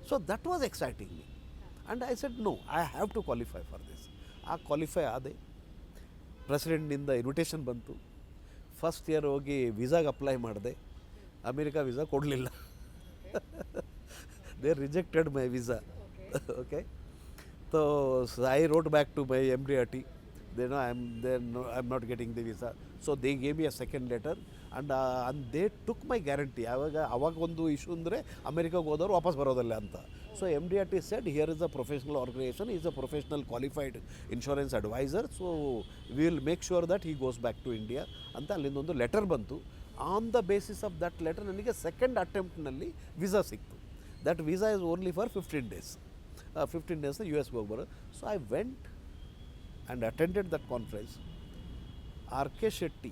So that was exciting me. And I said, no, I have to qualify for this. I qualify ಆದೆ. ಪ್ರೆಸಿಡೆಂಟ್ನಿಂದ invitation ಬಂತು. First year ಹೋಗಿ ವೀಸಾಗೆ apply ಮಾಡಿದೆ. America visa ಕೊಡಲಿಲ್ಲ. They rejected my visa. Okay. So I wrote back to my MDRT. they know I'm not getting the visa. So they gave me a second letter and they took my guarantee. ಅವಾಗ ಒಂದು issue ಅಂದರೆ ಅಮೆರಿಕಾಗೆ ಹೋದವರು ವಾಪಸ್ ಬರೋದಲ್ಲ ಅಂತ. So MDRT said, here is a professional organization, he is a professional qualified insurance advisor, so we will make sure that he goes back to India ಅಂತ ಅಲ್ಲಿಂದ ಒಂದು letter ಬಂತು. On the basis of that letter ನನಗೆ second ಅಟೆಂಪ್ಟ್ನಲ್ಲಿ visa ಸಿಕ್ತು. That visa is only for 15 days. 15 days US ಹೋಗಿ ಬರೋದು. So I went and attended that conference. R.K. Shetty,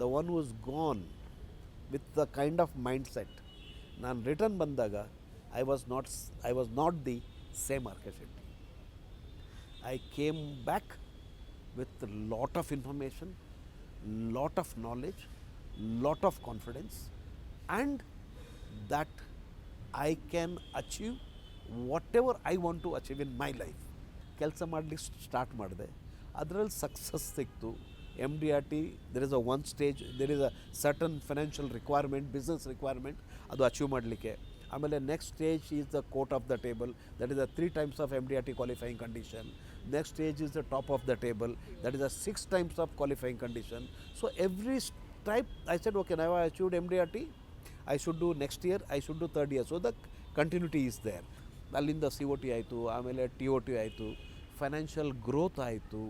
the one who was gone with the kind of mindset, ನಾನು return ಬಂದಾಗ I was not the same R.K. Shetty. I came back with a lot of information, lot of knowledge, lot of confidence, and that I can achieve whatever I want to achieve in my life. ಕೆಲಸ ಮಾಡಲಿಕ್ಕೆ start ಮಾಡಿದೆ. ಅದರಲ್ಲಿ success ಸಿಕ್ತು. MDRT, there is a one stage, there is a certain financial requirement, business requirement, ಅದು achieve ಮಾಡಲಿಕ್ಕೆ. ಆಮೇಲೆ next stage is the court of the table, that is the 3 times of MDRT qualifying condition. Next stage is the top of the table, that is the 6 times of qualifying condition. So every type I said okay, now I achieved MDRT, I should do next year, I should do third year. So the continuity is there. ಅಲ್ಲಿಂದ COT ಆಯಿತು, ಆಮೇಲೆ TOT ಆಯಿತು, financial growth ಆಯಿತು,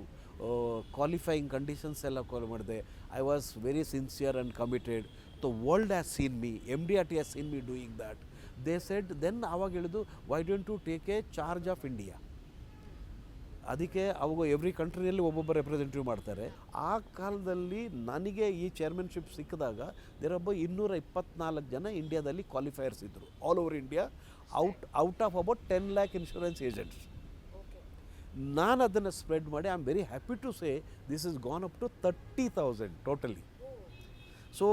qualifying conditions ಎಲ್ಲ call ಮಾಡಿದೆ. I was very sincere and committed. The world has seen me, MDRT has seen me doing that. They said then ಆವಾಗ ಹೇಳಿದು, why don't you take a charge of India. ಅದಕ್ಕೆ ಅವಾಗ every ಕಂಟ್ರಿಯಲ್ಲಿ ಒಬ್ಬೊಬ್ಬ representative ಮಾಡ್ತಾರೆ. ಆ ಕಾಲದಲ್ಲಿ ನನಗೆ ಈ ಚೇರ್ಮನ್ಶಿಪ್ ಸಿಕ್ಕಿದಾಗ ದೇರೊಬ್ಬ 224 ಜನ ಇಂಡಿಯಾದಲ್ಲಿ ಕ್ವಾಲಿಫೈಯರ್ಸ್ ಇದ್ದರು, all over India, out of about 10 lakh insurance agents. ನಾನು ಅದನ್ನು ಸ್ಪ್ರೆಡ್ ಮಾಡಿ I am very happy to say this is gone up to 30,000 totally. So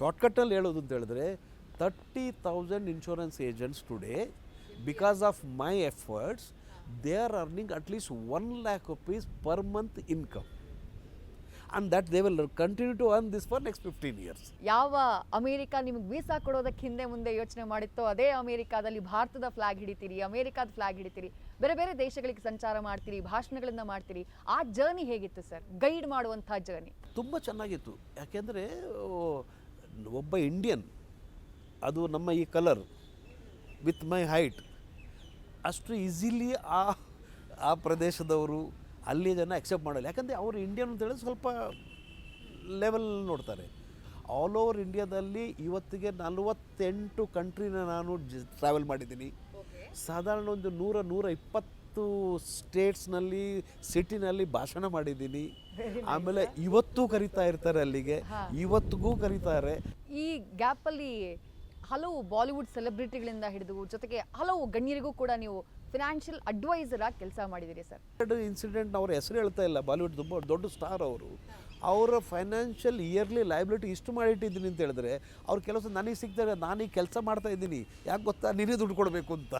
ಶಾರ್ಟ್ಕಟ್ಟಲ್ಲಿ ಹೇಳೋದು ಅಂತ ಹೇಳಿದ್ರೆ 30,000 insurance agents today, because of my efforts, they are earning at least 1 lakh rupees per month income, and that they will continue to earn this for next 15 years. ಯಾವ America ನಿಮಗೆ visa ಕೊಡೋದಕ್ಕೆ ಹಿಂದೆ ಮುಂದೆ ಯೋಚನೆ ಮಾಡಿತ್ತೋ ಅದೇ ಅಮೆರಿಕಾದಲ್ಲಿ ಭಾರತದ ಫ್ಲಾಗ್ ಹಿಡಿತೀರಿ, ಅಮೆರಿಕಾದ ಫ್ಲಾಗ್ ಹಿಡಿತೀರಿ, ಬೇರೆ ಬೇರೆ ದೇಶಗಳಿಗೆ ಸಂಚಾರ ಮಾಡ್ತೀರಿ, ಭಾಷಣಗಳನ್ನು ಮಾಡ್ತೀರಿ. ಆ ಜರ್ನಿ ಹೇಗಿತ್ತು ಸರ್, ಗೈಡ್ ಮಾಡುವಂಥ ಜರ್ನಿ? ತುಂಬ ಚೆನ್ನಾಗಿತ್ತು. ಯಾಕೆಂದರೆ ಒಬ್ಬ ಇಂಡಿಯನ್, ಅದು ನಮ್ಮ ಈ ಕಲರ್ ವಿತ್ ಮೈ ಹೈಟ್, ಅಷ್ಟು ಈಸಿಲಿ ಆ ಪ್ರದೇಶದವರು ಅಲ್ಲಿ ಜನ ಅಕ್ಸೆಪ್ಟ್ ಮಾಡಲ್ಲ. ಯಾಕಂದರೆ ಅವರು ಇಂಡಿಯನ್ ಅಂತ ಹೇಳಿದ್ರೆ ಸ್ವಲ್ಪ ಲೆವೆಲ್ ನೋಡ್ತಾರೆ. ಆಲ್ ಓವರ್ ಇಂಡಿಯಾದಲ್ಲಿ ಇವತ್ತಿಗೆ 48 ಕಂಟ್ರಿನ ನಾನು ಟ್ರಾವೆಲ್ ಮಾಡಿದ್ದೀನಿ. ಸಾಧಾರಣ ಒಂದು 100-120 ಸ್ಟೇಟ್ಸ್ನಲ್ಲಿ, ಸಿಟಿನಲ್ಲಿ ಭಾಷಣ ಮಾಡಿದ್ದೀನಿ. ಆಮೇಲೆ ಇವತ್ತು ಕರೀತಾ ಇರ್ತಾರೆ ಅಲ್ಲಿಗೆ, ಇವತ್ತಿಗೂ ಕರೀತಾರೆ. ಈ ಗ್ಯಾಪಲ್ಲಿ ಹಲವು ಬಾಲಿವುಡ್ ಸೆಲೆಬ್ರಿಟಿಗಳಿಂದ ಹಿಡಿದು ಜೊತೆಗೆ ಹಲವು ಗಣ್ಯರಿಗೂ ಕೂಡ ನೀವು ಫಿನಾನ್ಷಿಯಲ್ ಅಡ್ವೈಸರ್ ಆಗಿ ಕೆಲಸ ಮಾಡಿದ್ದೀರಿ ಸರ್. ಇನ್ಸಿಡೆಂಟ್ ಅವ್ರ ಹೆಸರು ಹೇಳ್ತಾ ಇಲ್ಲ, ಬಾಲಿವುಡ್ ತುಂಬ ದೊಡ್ಡ ಸ್ಟಾರ್ ಅವರು. ಅವರ ಫೈನಾನ್ಷಿಯಲ್ ಇಯರ್ಲಿ ಲೈಬಿಲಿಟಿ ಇಷ್ಟು ಮಾಡಿಟ್ಟಿದ್ದೀನಿ ಅಂತ ಹೇಳಿದ್ರೆ, ಅವ್ರ ಕೆಲಸ ನನಗೆ ಸಿಗ್ತಾರೆ. ನಾನೀಗ ಕೆಲಸ ಮಾಡ್ತಾ ಇದ್ದೀನಿ, ಯಾಕೆ ಗೊತ್ತಾ, ನೀನೇ ದುಡ್ಡು ಕೊಡಬೇಕು ಅಂತ.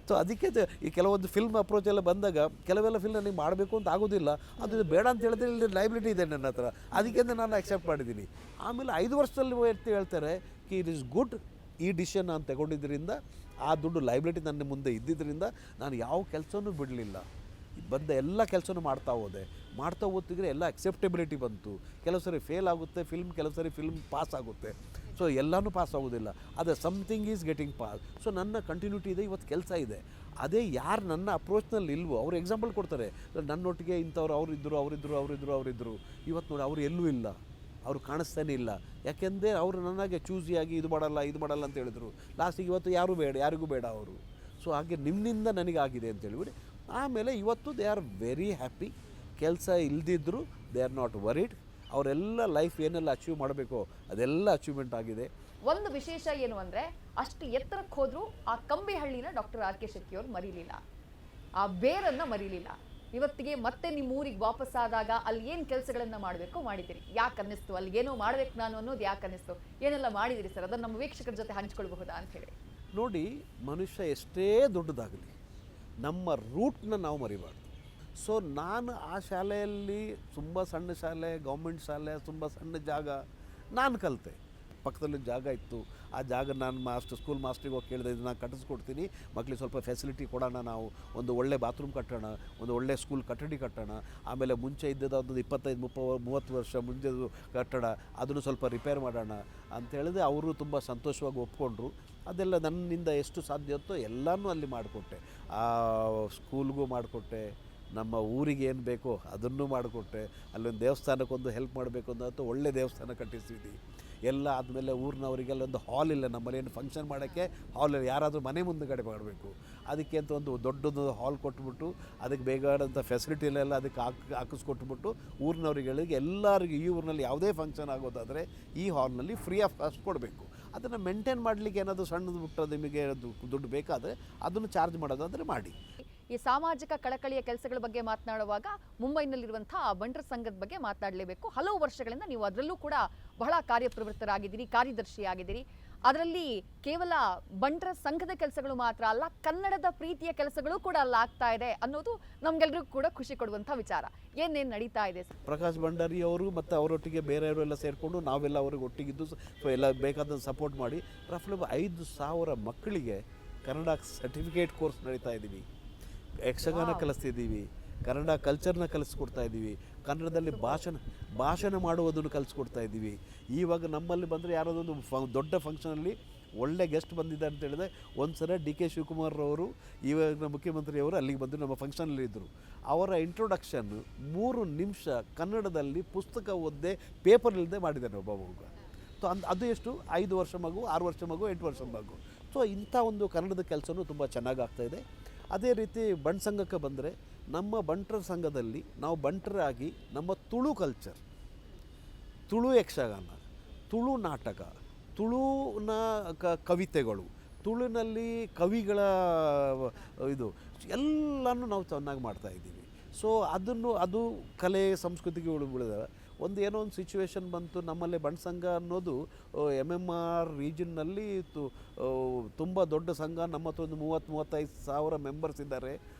ಸೊ ಅದಕ್ಕೆ ಈ ಕೆಲವೊಂದು ಫಿಲ್ಮ್ ಅಪ್ರೋಚ್ ಎಲ್ಲ ಬಂದಾಗ ಕೆಲವೆಲ್ಲ ಫಿಲ್ಮ್ ನನಗೆ ಮಾಡಬೇಕು ಅಂತ ಆಗೋದಿಲ್ಲ, ಅದು ಬೇಡ ಅಂತ ಹೇಳಿದ್ರೆ ಇಲ್ಲಿ ಲೈಬಿಲಿಟಿ ಇದೆ ನನ್ನ ಹತ್ರ, ಅದಕ್ಕೆ ನಾನು ಅಕ್ಸೆಪ್ಟ್ ಮಾಡಿದ್ದೀನಿ. ಆಮೇಲೆ 5 ವರ್ಷದಲ್ಲಿ ಹೇಳ್ತಾರೆ ಕಿ ಇಟ್ ಈಸ್ ಗುಡ್, ಈ ಡಿಸಿಷನ್ ನಾನು ತಗೊಂಡಿದ್ದರಿಂದ, ಆ ದುಡ್ಡು ಲೈಬಿಲಿಟಿ ನನ್ನ ಮುಂದೆ ಇದ್ದಿದ್ದರಿಂದ ನಾನು ಯಾವ ಕೆಲಸನೂ ಬಿಡಲಿಲ್ಲ. ಬಂದ ಎಲ್ಲ ಕೆಲಸನೂ ಮಾಡ್ತಾ ಹೋಗ್ತಿದ್ರೆ ಎಲ್ಲ ಅಕ್ಸೆಪ್ಟಬಿಲಿಟಿ ಬಂತು. ಕೆಲವು ಸರಿ ಫೇಲ್ ಆಗುತ್ತೆ ಫಿಲ್ಮ್, ಕೆಲವು ಸರಿ ಫಿಲ್ಮ್ ಪಾಸ್ ಆಗುತ್ತೆ. ಸೊ ಎಲ್ಲನೂ ಪಾಸ್ ಆಗೋದಿಲ್ಲ, ಅದೇ something is getting pass. So ನನ್ನ ಕಂಟಿನ್ಯೂಟಿ ಇದೆ, ಇವತ್ತು ಕೆಲಸ ಇದೆ. ಅದೇ ಯಾರು ನನ್ನ ಅಪ್ರೋಚ್ನಲ್ಲಿ ಇಲ್ವೋ ಅವ್ರು ಎಕ್ಸಾಂಪಲ್ ಕೊಡ್ತಾರೆ, ನನ್ನೊಟ್ಟಿಗೆ ಇಂಥವ್ರು ಅವರಿದ್ದರು, ಇವತ್ತು ನೋಡಿ ಅವರು ಎಲ್ಲೂ ಇಲ್ಲ, ಅವರು ಕಾಣಿಸ್ತಾನೆ ಇಲ್ಲ. ಯಾಕೆಂದರೆ ಅವರು ನನಗೆ ಚೂಸಿಯಾಗಿ ಇದು ಮಾಡಲ್ಲ ಅಂತ ಹೇಳಿದರು. ಲಾಸ್ಟಿಗೆ ಇವತ್ತು ಯಾರಿಗೂ ಬೇಡ ಅವರು. ಸೊ ಹಾಗೆ ನಿಮ್ಮಿಂದ ನನಗಾಗಿದೆ ಅಂತ ಹೇಳಿಬಿಡಿ. ಆಮೇಲೆ ಇವತ್ತು ದೇ ಆರ್ ವೆರಿ ಹ್ಯಾಪಿ. ಕೆಲಸ ಇಲ್ದಿದ್ದರೂ ದೇ ಆರ್ ನಾಟ್ ವರಿಡ್. ಅವರೆಲ್ಲ ಲೈಫ್ ಏನೆಲ್ಲ ಅಚೀವ್ ಮಾಡಬೇಕೋ ಅದೆಲ್ಲ ಅಚೀವ್ಮೆಂಟ್ ಆಗಿದೆ. ಒಂದು ವಿಶೇಷ ಏನು ಅಂದರೆ, ಅಷ್ಟು ಎತ್ತರಕ್ಕೆ ಹೋದರೂ ಆ ಕಂಬಿಹಳ್ಳಿನ ಡಾಕ್ಟರ್ R.K. ಶೆಟ್ಟಿ ಅವರು ಮರೀಲಿಲ್ಲ, ಆ ಬೇರನ್ನು ಮರೀಲಿಲ್ಲ. ಇವತ್ತಿಗೆ ಮತ್ತೆ ನಿಮ್ಮ ಊರಿಗೆ ವಾಪಸ್ಸಾದಾಗ ಅಲ್ಲಿ ಏನು ಕೆಲಸಗಳನ್ನು ಮಾಡಬೇಕು ಮಾಡಿದ್ದೀರಿ? ಯಾಕೆ ಅನ್ನಿಸ್ತು ಅಲ್ಲಿ ಏನೋ ಮಾಡಬೇಕು ನಾನು ಅನ್ನೋದು ಯಾಕೆ ಅನ್ನಿಸ್ತು? ಏನೆಲ್ಲ ಮಾಡಿದಿರಿ ಸರ್, ಅದನ್ನು ನಮ್ಮ ವೀಕ್ಷಕರ ಜೊತೆ ಹಂಚ್ಕೊಳ್ಬಹುದಾ ಅಂತ ಹೇಳಿ. ನೋಡಿ, ಮನುಷ್ಯ ಎಷ್ಟೇ ದೊಡ್ಡದಾಗಲಿ ನಮ್ಮ ರೂಟ್ನ ನಾವು ಮರಿಬಾರ್ದು. ಸೊ ನಾನು ಆ ಶಾಲೆಯಲ್ಲಿ ತುಂಬ ಸಣ್ಣ ಶಾಲೆ, ಗೌರ್ಮೆಂಟ್ ಶಾಲೆ, ತುಂಬ ಸಣ್ಣ ಜಾಗ ನಾನು ಕಲಿತೆ. ಪಕ್ಕದಲ್ಲಿ ಜಾಗ ಇತ್ತು. ಆ ಜಾಗ ನಾನು ಸ್ಕೂಲ್ ಮಾಸ್ಟ್ರಿಗೆ ಹೋಗಿ ಕೇಳಿದೆ, ಇದನ್ನು ಕಟ್ಟಿಸ್ಕೊಡ್ತೀನಿ, ಮಕ್ಕಳಿಗೆ ಸ್ವಲ್ಪ ಫೆಸಿಲಿಟಿ ಕೊಡೋಣ, ನಾವು ಒಂದು ಒಳ್ಳೆ ಬಾತ್ರೂಮ್ ಕಟ್ಟೋಣ, ಒಂದು ಒಳ್ಳೆ ಸ್ಕೂಲ್ ಕಟ್ಟಡಿ ಕಟ್ಟೋಣ, ಆಮೇಲೆ ಮುಂಚೆ ಇದ್ದದ್ದು ಒಂದು 25-30 ವರ್ಷ ಮುಂಚೆ ಕಟ್ಟಡ ಅದನ್ನು ಸ್ವಲ್ಪ ರಿಪೇರ್ ಮಾಡೋಣ ಅಂತ ಹೇಳಿದ್ರೆ ಅವರು ತುಂಬ ಸಂತೋಷವಾಗಿ ಒಪ್ಕೊಂಡ್ರು. ಅದೆಲ್ಲ ನನ್ನಿಂದ ಎಷ್ಟು ಸಾಧ್ಯ ಎಲ್ಲನೂ ಅಲ್ಲಿ ಮಾಡಿಕೊಟ್ಟೆ. ಆ ಸ್ಕೂಲ್ಗೂ ಮಾಡಿಕೊಟ್ಟೆ, ನಮ್ಮ ಊರಿಗೆ ಏನು ಬೇಕೋ ಅದನ್ನು ಮಾಡಿಕೊಟ್ಟೆ, ಅಲ್ಲೊಂದು ದೇವಸ್ಥಾನಕ್ಕೊಂದು ಹೆಲ್ಪ್ ಮಾಡಬೇಕು ಅಂತ ಒಳ್ಳೆ ದೇವಸ್ಥಾನ ಕಟ್ಟಿಸಿದ್ವಿ. ಎಲ್ಲ ಆದಮೇಲೆ ಊರಿನವರಿಗೆಲ್ಲ ಒಂದು ಹಾಲ್ ಇಲ್ಲ, ನಮ್ಮಲ್ಲಿ ಏನು ಫಂಕ್ಷನ್ ಮಾಡೋಕ್ಕೆ ಹಾಲ್ ಇಲ್ಲ, ಯಾರಾದರೂ ಮನೆ ಮುಂದುಗಡೆ ಮಾಡಬೇಕು, ಅದಕ್ಕೆ ಅಂತ ಒಂದು ದೊಡ್ಡದು ಹಾಲ್ ಕೊಟ್ಬಿಟ್ಟು ಅದಕ್ಕೆ ಬೇಕಾದಂಥ ಫೆಸಿಲಿಟಿಲೆಲ್ಲ ಅದಕ್ಕೆ ಹಾಕಿಸ್ಕೊಟ್ಬಿಟ್ಟು ಊರಿನವ್ರಿಗೆ ಎಲ್ಲರಿಗೂ ಈ ಊರಿನಲ್ಲಿ ಯಾವುದೇ ಫಂಕ್ಷನ್ ಆಗೋದಾದರೆ ಈ ಹಾಲ್ನಲ್ಲಿ ಫ್ರೀ ಆಫ್ ಕಾಸ್ಟ್ ಕೊಡಬೇಕು. ಅದನ್ನು ಮೇಂಟೈನ್ ಮಾಡಲಿಕ್ಕೆ ಏನಾದರೂ ಸಣ್ಣದು ಬಿಟ್ಟು ನಿಮಗೆ ದುಡ್ಡು ಬೇಕಾದರೆ ಅದನ್ನು ಚಾರ್ಜ್ ಮಾಡೋದಾದರೆ ಮಾಡಿ. ಈ ಸಾಮಾಜಿಕ ಕಳಕಳಿಯ ಕೆಲಸಗಳ ಬಗ್ಗೆ ಮಾತನಾಡುವಾಗ ಮುಂಬೈನಲ್ಲಿರುವಂತಹ ಬಂಟರ ಸಂಘದ ಬಗ್ಗೆ ಮಾತನಾಡಲೇಬೇಕು. ಹಲವು ವರ್ಷಗಳಿಂದ ನೀವು ಅದರಲ್ಲೂ ಕೂಡ ಬಹಳ ಕಾರ್ಯಪ್ರವೃತ್ತರಾಗಿದ್ದೀರಿ, ಕಾರ್ಯದರ್ಶಿಯಾಗಿದ್ದೀರಿ. ಅದರಲ್ಲಿ ಕೇವಲ ಬಂಟರ ಸಂಘದ ಕೆಲಸಗಳು ಮಾತ್ರ ಅಲ್ಲ, ಕನ್ನಡದ ಪ್ರೀತಿಯ ಕೆಲಸಗಳು ಕೂಡ ಅಲ್ಲ ಆಗ್ತಾ ಇದೆ ಅನ್ನೋದು ನಮ್ಗೆಲ್ರಿಗೂ ಕೂಡ ಖುಷಿ ಕೊಡುವಂಥ ವಿಚಾರ. ಏನೇನು ನಡೀತಾ ಇದೆ? ಪ್ರಕಾಶ್ ಭಂಡಾರಿ ಅವರು ಮತ್ತು ಅವರೊಟ್ಟಿಗೆ ಬೇರೆಯವರೆಲ್ಲ ಸೇರಿಕೊಂಡು ನಾವೆಲ್ಲ ಅವ್ರಿಗೆ ಒಟ್ಟಿಗಿದ್ದು ಎಲ್ಲ ಬೇಕಾದ ಸಪೋರ್ಟ್ ಮಾಡಿ ರಫ್ಲಿ 5,000 ಮಕ್ಕಳಿಗೆ ಕನ್ನಡ ಸರ್ಟಿಫಿಕೇಟ್ ಕೋರ್ಸ್ ನಡೀತಾ ಇದ್ದೀವಿ. ಯಕ್ಷಗಾನ ಕಲಿಸ್ತಿದ್ದೀವಿ, ಕನ್ನಡ ಕಲ್ಚರ್ನ ಕಲಿಸ್ಕೊಡ್ತಾ ಇದ್ದೀವಿ, ಕನ್ನಡದಲ್ಲಿ ಭಾಷಣ ಮಾಡುವುದನ್ನು ಕಲಿಸ್ಕೊಡ್ತಾ ಇದ್ದೀವಿ. ಇವಾಗ ನಮ್ಮಲ್ಲಿ ಬಂದರೆ ಯಾರಾದೊಂದು ದೊಡ್ಡ ಫಂಕ್ಷನಲ್ಲಿ ಒಳ್ಳೆ ಗೆಸ್ಟ್ ಬಂದಿದ್ದಾರೆ ಅಂತ ಹೇಳಿದ್ರೆ, ಒಂದು ಸಲ ಡಿ ಕೆ ಶಿವಕುಮಾರ್ ಅವರು ಇವಾಗ ಮುಖ್ಯಮಂತ್ರಿಯವರು ಅಲ್ಲಿಗೆ ಬಂದು ನಮ್ಮ ಫಂಕ್ಷನಲ್ಲಿ ಇದ್ದರು. ಅವರ ಇಂಟ್ರೊಡಕ್ಷನ್ 3 ನಿಮಿಷ ಕನ್ನಡದಲ್ಲಿ ಪುಸ್ತಕ ಓದದೆ ಪೇಪರ್ ಇಲ್ಲದೆ ಮಾಡಿದ್ದಾನೆ ಒಬ್ಬ ಹುಡುಗ. ಸೊ ಅದು ಎಷ್ಟು 5 ವರ್ಷ ಮಗು, 6 ವರ್ಷ ಮಗು, 8 ವರ್ಷ ಮಗು. ಸೊ ಇಂಥ ಒಂದು ಕನ್ನಡದ ಕೆಲಸನೂ ತುಂಬ ಚೆನ್ನಾಗಿ ಆಗ್ತಾಯಿದೆ. ಅದೇ ರೀತಿ ಬಂಟ ಸಂಘಕ್ಕೆ ಬಂದರೆ, ನಮ್ಮ ಬಂಟರ ಸಂಘದಲ್ಲಿ ನಾವು ಬಂಟರಾಗಿ ನಮ್ಮ ತುಳು ಕಲ್ಚರ್, ತುಳು ಯಕ್ಷಗಾನ, ತುಳು ನಾಟಕ, ತುಳುನ ಕವಿತೆಗಳು, ತುಳುನಲ್ಲಿ ಕವಿಗಳ ಇದು ಎಲ್ಲನೂ ನಾವು ಚೆನ್ನಾಗಿ ಮಾಡ್ತಾಯಿದ್ದೀವಿ. ಸೊ ಅದು ಕಲೆ ಸಂಸ್ಕೃತಿಗೆ ಉಳಿದಾವೆ. ಏನೋ ಒಂದು ಸಿಚುವೇಶನ್ ಬಂತು, ನಮ್ಮಲ್ಲಿ ಬಂಟ ಸಂಘ ಅನ್ನೋದು MMR ರೀಜನ್ನಲ್ಲಿ ತುಂಬ ದೊಡ್ಡ ಸಂಘ. ನಮ್ಮ ಹತ್ರ ಒಂದು 30-35 ಸಾವಿರ ಮೆಂಬರ್ಸ್ ಇದ್ದಾರೆ.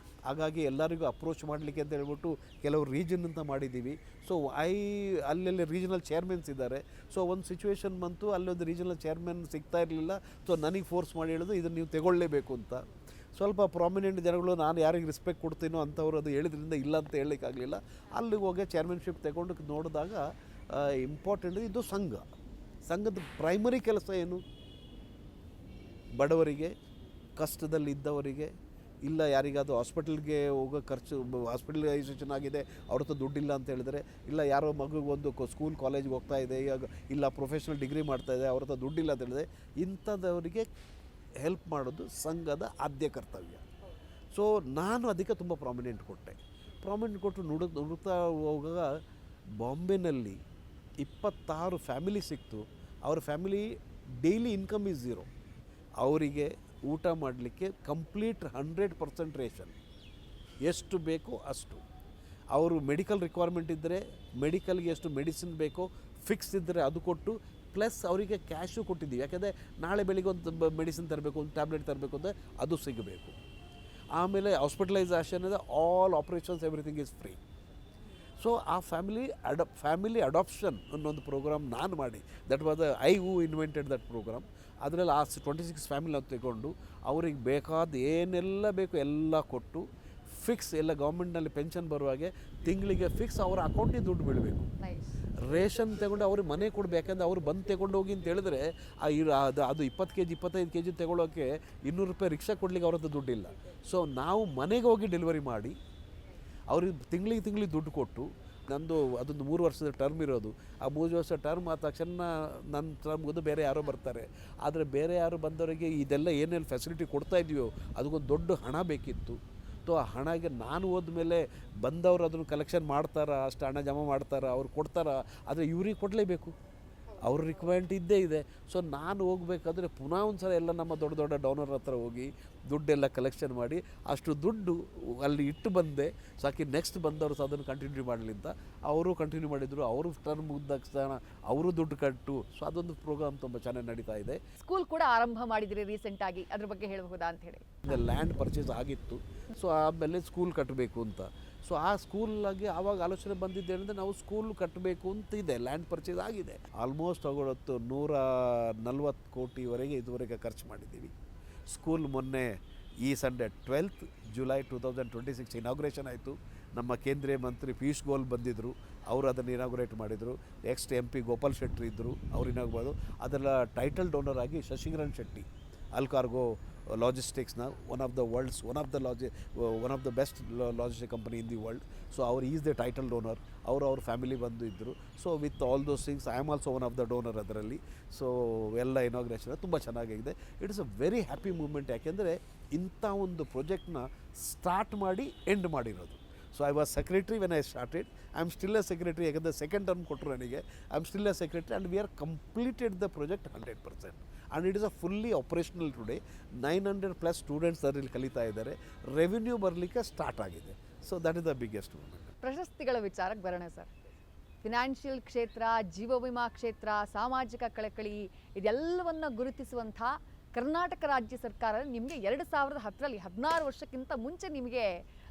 ಹಾಗಾಗಿ ಎಲ್ಲರಿಗೂ ಅಪ್ರೋಚ್ ಮಾಡಲಿಕ್ಕೆ ಅಂತ ಹೇಳ್ಬಿಟ್ಟು ಕೆಲವು ರೀಜನ್ ಅಂತ ಮಾಡಿದ್ದೀವಿ. ಸೊ ಅಲ್ಲೆಲ್ಲಿ ರೀಜನಲ್ ಚೇರ್ಮನ್ಸ್ ಇದ್ದಾರೆ. ಸೊ ಒಂದು ಸಿಚುವೇಶನ್ ಬಂತು, ಅಲ್ಲೊಂದು ರೀಜನಲ್ ಚೇರ್ಮನ್ ಸಿಗ್ತಾ ಇರಲಿಲ್ಲ. ಸೊ ನನಗೆ ಫೋರ್ಸ್ ಮಾಡಿ ಹೇಳೋದು ಇದನ್ನು ನೀವು ತಗೊಳ್ಳೇಬೇಕು ಅಂತ. ಸ್ವಲ್ಪ ಪ್ರಾಮಿನೆಂಟ್ ಜನಗಳು, ನಾನು ಯಾರಿಗೆ ರೆಸ್ಪೆಕ್ಟ್ ಕೊಡ್ತೀನೋ ಅಂಥವ್ರು ಅದು ಹೇಳಿದ್ರಿಂದ ಇಲ್ಲ ಅಂತ ಹೇಳಲಿಕ್ಕಾಗಲಿಲ್ಲ. ಅಲ್ಲಿಗೆ ಹೋಗಿ ಚೇರ್ಮನ್ಶಿಪ್ ತಗೊಂಡು ನೋಡಿದಾಗ ಇಂಪಾರ್ಟೆಂಟ್ ಇದು ಸಂಘದ ಪ್ರೈಮರಿ ಕೆಲಸ ಏನು? ಬಡವರಿಗೆ, ಕಷ್ಟದಲ್ಲಿದ್ದವರಿಗೆ, ಇಲ್ಲ ಯಾರಿಗಾದರೂ ಹಾಸ್ಪಿಟಲ್ಗೆ ಹೋಗೋ ಖರ್ಚು, ಹಾಸ್ಪಿಟಲೈಸೇಷನ್ ಆಗಿದೆ ಅವ್ರ ಹತ್ರ ದುಡ್ಡಿಲ್ಲ ಅಂತ ಹೇಳಿದರೆ, ಇಲ್ಲ ಯಾರೋ ಮಗುಗೆ ಒಂದು ಸ್ಕೂಲ್ ಕಾಲೇಜ್ಗೆ ಹೋಗ್ತಾ ಇದೆ, ಇಲ್ಲ ಪ್ರೊಫೆಷ್ನಲ್ ಡಿಗ್ರಿ ಮಾಡ್ತಾಯಿದೆ ಅವ್ರ ಹತ್ರ ದುಡ್ಡಿಲ್ಲ ಅಂತ ಹೇಳಿದ್ರೆ, ಇಂಥದವರಿಗೆ ಹೆಲ್ಪ್ ಮಾಡೋದು ಸಂಘದ ಆದ್ಯ ಕರ್ತವ್ಯ. ಸೊ ನಾನು ಅದಕ್ಕೆ ತುಂಬ ಪ್ರಾಮಿನೆಂಟ್ ಕೊಟ್ಟು ನುಡುತ್ತಾ ಹೋಗುವಾಗ ಬಾಂಬೆನಲ್ಲಿ 26 ಫ್ಯಾಮಿಲಿ ಸಿಕ್ತು. ಅವ್ರ ಫ್ಯಾಮಿಲಿ ಡೈಲಿ ಇನ್ಕಮ್ ಈಸ್ 0. ಅವರಿಗೆ ಊಟ ಮಾಡಲಿಕ್ಕೆ ಕಂಪ್ಲೀಟ್ 100% ರೇಷನ್, ಎಷ್ಟು ಬೇಕೋ ಅಷ್ಟು. ಅವರು ಮೆಡಿಕಲ್ ರಿಕ್ವೈರ್ಮೆಂಟ್ ಇದ್ದರೆ ಮೆಡಿಕಲ್ಗೆ ಎಷ್ಟು ಮೆಡಿಸಿನ್ ಬೇಕೋ ಫಿಕ್ಸ್ ಇದ್ದರೆ ಅದು ಕೊಟ್ಟು, ಪ್ಲಸ್ ಅವರಿಗೆ ಕ್ಯಾಶು ಕೊಟ್ಟಿದ್ದೀವಿ. ಯಾಕೆಂದರೆ ನಾಳೆ ಬೆಳಿಗ್ಗೆ ಒಂದು ಮೆಡಿಸಿನ್ ತರಬೇಕು, ಒಂದು ಟ್ಯಾಬ್ಲೆಟ್ ತರಬೇಕು ಅಂದರೆ ಅದು ಸಿಗಬೇಕು. ಆಮೇಲೆ ಹಾಸ್ಪಿಟಲೈಸೇಷನ್ ಇದೆ, all operations everything is free. So ಆ ಫ್ಯಾಮಿಲಿ ಅಡಾಪ್ಷನ್ ಅನ್ನೊಂದು ಪ್ರೋಗ್ರಾಮ್ ನಾನು ಮಾಡಿ, that was who invented that programme. ಅದರಲ್ಲಿ ಆ 26 ಫ್ಯಾಮಿಲಿ ನಾವು ತಗೊಂಡು ಅವ್ರಿಗೆ ಬೇಕಾದ ಏನೆಲ್ಲ ಬೇಕು ಎಲ್ಲ ಕೊಟ್ಟು ಫಿಕ್ಸ್, ಎಲ್ಲ ಗೌರ್ಮೆಂಟ್ನಲ್ಲಿ ಪೆನ್ಷನ್ ಬರುವಾಗೆ ತಿಂಗಳಿಗೆ ಫಿಕ್ಸ್ ಅವರ ಅಕೌಂಟಿಗೆ ದುಡ್ಡು ಬೀಳಬೇಕು. ರೇಷನ್ ತಗೊಂಡು ಅವ್ರಿಗೆ ಮನೆ ಕೊಡಬೇಕು. ಯಾಕಂದರೆ ಅವ್ರು ಬಂದು ತಗೊಂಡು ಹೋಗಿ ಅಂತ ಹೇಳಿದ್ರೆ ಅದು 20 kg 25 kg ತಗೊಳ್ಳೋಕ್ಕೆ ₹200 ರಿಕ್ಷಾ ಕೊಡಲಿಕ್ಕೆ ಅವ್ರ ಹತ್ರ ದುಡ್ಡಿಲ್ಲ. ಸೊ ನಾವು ಮನೆಗೆ ಹೋಗಿ ಡೆಲಿವರಿ ಮಾಡಿ ಅವ್ರಿಗೆ ತಿಂಗಳಿಗೆ ದುಡ್ಡು ಕೊಟ್ಟು, ಅದೊಂದು 3 ವರ್ಷದ ಟರ್ಮ್ ಇರೋದು. ಆ 3 ವರ್ಷ ಟರ್ಮ್ ಆದ ತಕ್ಷಣ ನನ್ನ ಟರ್ಮ್ಗೂ ಬೇರೆ ಯಾರೋ ಬರ್ತಾರೆ. ಆದರೆ ಬೇರೆ ಯಾರು ಬಂದವರಿಗೆ ಇದೆಲ್ಲ ಏನೇನು ಫೆಸಿಲಿಟಿ ಕೊಡ್ತಾ ಇದೆಯೋ ಅದಕ್ಕೊಂದು ದೊಡ್ಡ ಹಣ ಬೇಕಿತ್ತು. ಸೊ ಆ ಹಣಗೆ ನಾನು ಹೋದ್ಮೇಲೆ ಬಂದವರು ಅದನ್ನು ಕಲೆಕ್ಷನ್ ಮಾಡ್ತಾರಾ, ಅಷ್ಟು ಹಣ ಜಮಾ ಮಾಡ್ತಾರಾ, ಅವ್ರು ಕೊಡ್ತಾರಾ, ಆದರೆ ಇವ್ರಿಗೆ ಕೊಡಲೇಬೇಕು, ಅವ್ರ ರಿಕ್ವೈರ್ಮೆಂಟ್ ಇದ್ದೇ ಇದೆ. ಸೊ ನಾನು ಹೋಗ್ಬೇಕಾದ್ರೆ ಪುನಃ ಒಂದು ಸಲ ಎಲ್ಲ ನಮ್ಮ ದೊಡ್ಡ ದೊಡ್ಡ ಡೋನರ್ ಹತ್ರ ಹೋಗಿ ದುಡ್ಡೆಲ್ಲ ಕಲೆಕ್ಷನ್ ಮಾಡಿ ಅಷ್ಟು ದುಡ್ಡು ಅಲ್ಲಿ ಇಟ್ಟು ಬಂದೆ. ಸಾಕಿ ನೆಕ್ಸ್ಟ್ ಬಂದವರು ಸಹ ಅದನ್ನು ಕಂಟಿನ್ಯೂ ಮಾಡಲಿ ಅಂತ ಅವರು ಕಂಟಿನ್ಯೂ ಮಾಡಿದರು. ಅವರು ಟರ್ಮ್ ಮುಗಿದ ತಕ್ಷಣ ಅವರು ದುಡ್ಡು ಕಟ್ಟು. ಸೊ ಅದೊಂದು ಪ್ರೋಗ್ರಾಮ್ ತುಂಬ ಚೆನ್ನಾಗಿ ನಡೀತಾ ಇದೆ. ಸ್ಕೂಲ್ ಕೂಡ ಆರಂಭ ಮಾಡಿದ್ರಿ ರೀಸೆಂಟಾಗಿ, ಅದ್ರ ಬಗ್ಗೆ ಹೇಳಬಹುದಾ ಅಂತ ಹೇಳಿ? ಲ್ಯಾಂಡ್ ಪರ್ಚೇಸ್ ಆಗಿತ್ತು. ಸೊ ಆಮೇಲೆ ಸ್ಕೂಲ್ ಕಟ್ಟಬೇಕು ಅಂತ. ಸೊ ಆ ಸ್ಕೂಲಾಗಿ ಆವಾಗ ಆಲೋಚನೆ ಬಂದಿದ್ದೇನೆಂದರೆ ನಾವು ಸ್ಕೂಲ್ ಕಟ್ಟಬೇಕು ಅಂತ ಇದೆ, ಲ್ಯಾಂಡ್ ಪರ್ಚೇಸ್ ಆಗಿದೆ. ಆಲ್ಮೋಸ್ಟ್ ಅವತ್ತು 140 ಕೋಟಿವರೆಗೆ ಇದುವರೆಗೆ ಖರ್ಚು ಮಾಡಿದ್ದೀವಿ. ಸ್ಕೂಲ್ ಮೊನ್ನೆ ಈ ಸಂಡೇ 12th ಜುಲೈ 2026 ಇನಾಗ್ರೇಷನ್ ಆಯಿತು. ನಮ್ಮ ಕೇಂದ್ರೀಯ ಮಂತ್ರಿ ಪಿಯೂಷ್ ಗೋಯಲ್ ಬಂದಿದ್ದರು, ಅವರು ಅದನ್ನು ಇನಾಗ್ರೇಟ್ ಮಾಡಿದರು. ನೆಕ್ಸ್ಟ್ MP ಗೋಪಾಲ್ ಶೆಟ್ಟಿ ಇದ್ದರು, ಅವ್ರು ಇನಾಗ್ಬೋದು. ಅದರ ಟೈಟಲ್ ಡೋನರ್ ಆಗಿ ಶಶಿಧರನ್ ಶೆಟ್ಟಿ, ಅಲ್ಕಾರ್ಗೋ ಲಾಜಿಸ್ಟಿಕ್ಸ್ನ one of the best logistic company in the world. So ಅವ್ರು ಈಸ್ ದ ಟೈಟಲ್ ಡೋನರ್. ಅವ್ರ ಫ್ಯಾಮಿಲಿ ಬಂದು ಇದ್ದರು. So with all those things I am also one of the donor ಅದರಲ್ಲಿ. ಸೊ ಎಲ್ಲ ಇನಾಗ್ರೇಷನ್ ತುಂಬ ಚೆನ್ನಾಗಿದೆ. It is a very happy moment. ಯಾಕೆಂದರೆ ಇಂಥ ಒಂದು ಪ್ರಾಜೆಕ್ಟ್ನ ಸ್ಟಾರ್ಟ್ ಮಾಡಿ ಎಂಡ್ ಮಾಡಿರೋದು. So I was secretary when I started. I am still a secretary. ಯಾಕಂದರೆ ಸೆಕೆಂಡ್ ಟರ್ಮ್ ಕೊಟ್ಟರು ನನಗೆ. I am still a secretary and we are completed the project 100%. And it is a fully operational today. 900+ students ಅದರಲ್ಲಿ ಕಲಿತಾ ಇದ್ದಾರೆ. Revenue ಬರಲಿಕ್ಕೆ start ಆಗಿದೆ. So that is the biggest moment. ಪ್ರಶಸ್ತಿಗಳ ವಿಚಾರಕ್ಕೆ ಬರೋಣ ಸರ್. ಫಿನಾನ್ಷಿಯಲ್ ಕ್ಷೇತ್ರ, ಜೀವ ವಿಮಾ ಕ್ಷೇತ್ರ, ಸಾಮಾಜಿಕ ಕಳಕಳಿ ಇದೆಲ್ಲವನ್ನ ಗುರುತಿಸುವಂಥ ಕರ್ನಾಟಕ ರಾಜ್ಯ ಸರ್ಕಾರ ನಿಮಗೆ 2010ರಲ್ಲಿ 16 ವರ್ಷಕ್ಕಿಂತ ಮುಂಚೆ ನಿಮಗೆ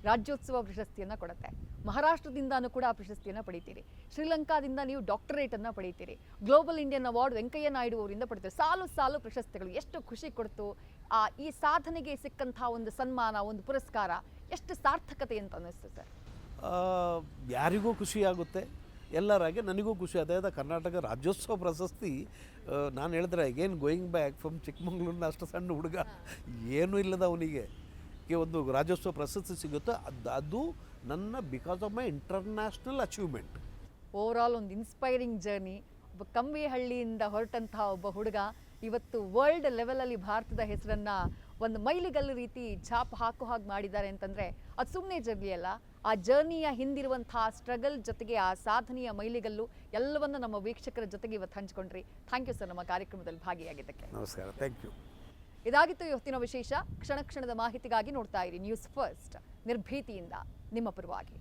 ರಾಜ್ಯೋತ್ಸವ ಪ್ರಶಸ್ತಿಯನ್ನು ಕೊಡುತ್ತೆ. ಮಹಾರಾಷ್ಟ್ರದಿಂದನೂ ಕೂಡ ಆ ಪ್ರಶಸ್ತಿಯನ್ನು ಪಡಿತೀರಿ. ಶ್ರೀಲಂಕಾದಿಂದ ನೀವು ಡಾಕ್ಟರೇಟನ್ನು ಪಡಿತೀರಿ. Global Indian award Venkaiah Naidu ಅವರಿಂದ ಪಡಿತೀರಿ. ಸಾಲು ಪ್ರಶಸ್ತಿಗಳು ಎಷ್ಟು ಖುಷಿ ಕೊಡ್ತು. ಈ ಸಾಧನೆಗೆ ಸಿಕ್ಕಂಥ ಒಂದು ಸನ್ಮಾನ, ಒಂದು ಪುರಸ್ಕಾರ ಎಷ್ಟು ಸಾರ್ಥಕತೆ ಅಂತ ಅನ್ನಿಸ್ತು ಸರ್? ಯಾರಿಗೂ ಖುಷಿಯಾಗುತ್ತೆ, ಎಲ್ಲರಾಗೆ ನನಗೂ ಖುಷಿ. ಅದಾದ ಕರ್ನಾಟಕ ರಾಜ್ಯೋತ್ಸವ ಪ್ರಶಸ್ತಿ ನಾನು ಹೇಳಿದ್ರೆ ಅಗೇನ್ ಗೋಯಿಂಗ್ ಬ್ಯಾಕ್ ಫ್ರಮ್ ಚಿಕ್ಕಮಂಗ್ಳೂರಿನ ಅಷ್ಟು ಸಣ್ಣ ಹುಡುಗ, ಏನೂ ಇಲ್ಲದ ಅವನಿಗೆ ಒಂದು ರಾಜ್ಯೋತ್ಸವ ಪ್ರಶಸ್ತಿ ಸಿಗುತ್ತೆ. ಅದು ನನ್ನ because of my international achievement. Overall ಒಂದು ಇನ್ಸ್ಪೈರಿಂಗ್ ಜರ್ನಿ. ಒಬ್ಬ ಕಂಬಿಹಳ್ಳಿಯಿಂದ ಹೊರಟಂತಹ ಒಬ್ಬ ಹುಡುಗ ಇವತ್ತು ವರ್ಲ್ಡ್ ಲೆವೆಲಲ್ಲಿ ಭಾರತದ ಹೆಸರನ್ನು ಒಂದು ಮೈಲಿಗಲ್ಲು ರೀತಿ ಛಾಪ್ ಹಾಕೋ ಹಾಗೆ ಮಾಡಿದ್ದಾರೆ ಅಂತಂದರೆ ಅದು ಸುಮ್ಮನೆ ಜರ್ನಿ ಅಲ್ಲ. ಆ ಜರ್ನಿಯ ಹಿಂದಿರುವಂತಹ ಸ್ಟ್ರಗಲ್ ಜೊತೆಗೆ ಆ ಸಾಧನೆಯ ಮೈಲಿಗಲ್ಲು ಎಲ್ಲವನ್ನು ನಮ್ಮ ವೀಕ್ಷಕರ ಜೊತೆಗೆ ಇವತ್ತು ಹಂಚಿಕೊಂಡ್ರಿ. ಥ್ಯಾಂಕ್ ಯು ಸರ್ ನಮ್ಮ ಕಾರ್ಯಕ್ರಮದಲ್ಲಿ ಭಾಗಿಯಾಗಿದ್ದಕ್ಕೆ. ನಮಸ್ಕಾರ, ಥ್ಯಾಂಕ್ ಯು. ಇದಾಗಿತ್ತು ಇವತ್ತಿನ ವಿಶೇಷ. ಕ್ಷಣ ಕ್ಷಣದ ಮಾಹಿತಿಗಾಗಿ ನೋಡ್ತಾ ಇರಿ ನ್ಯೂಸ್ ಫಸ್ಟ್, ನಿರ್ಭೀತಿಯಿಂದ ನಿಮ್ಮ ಪರವಾಗಿ.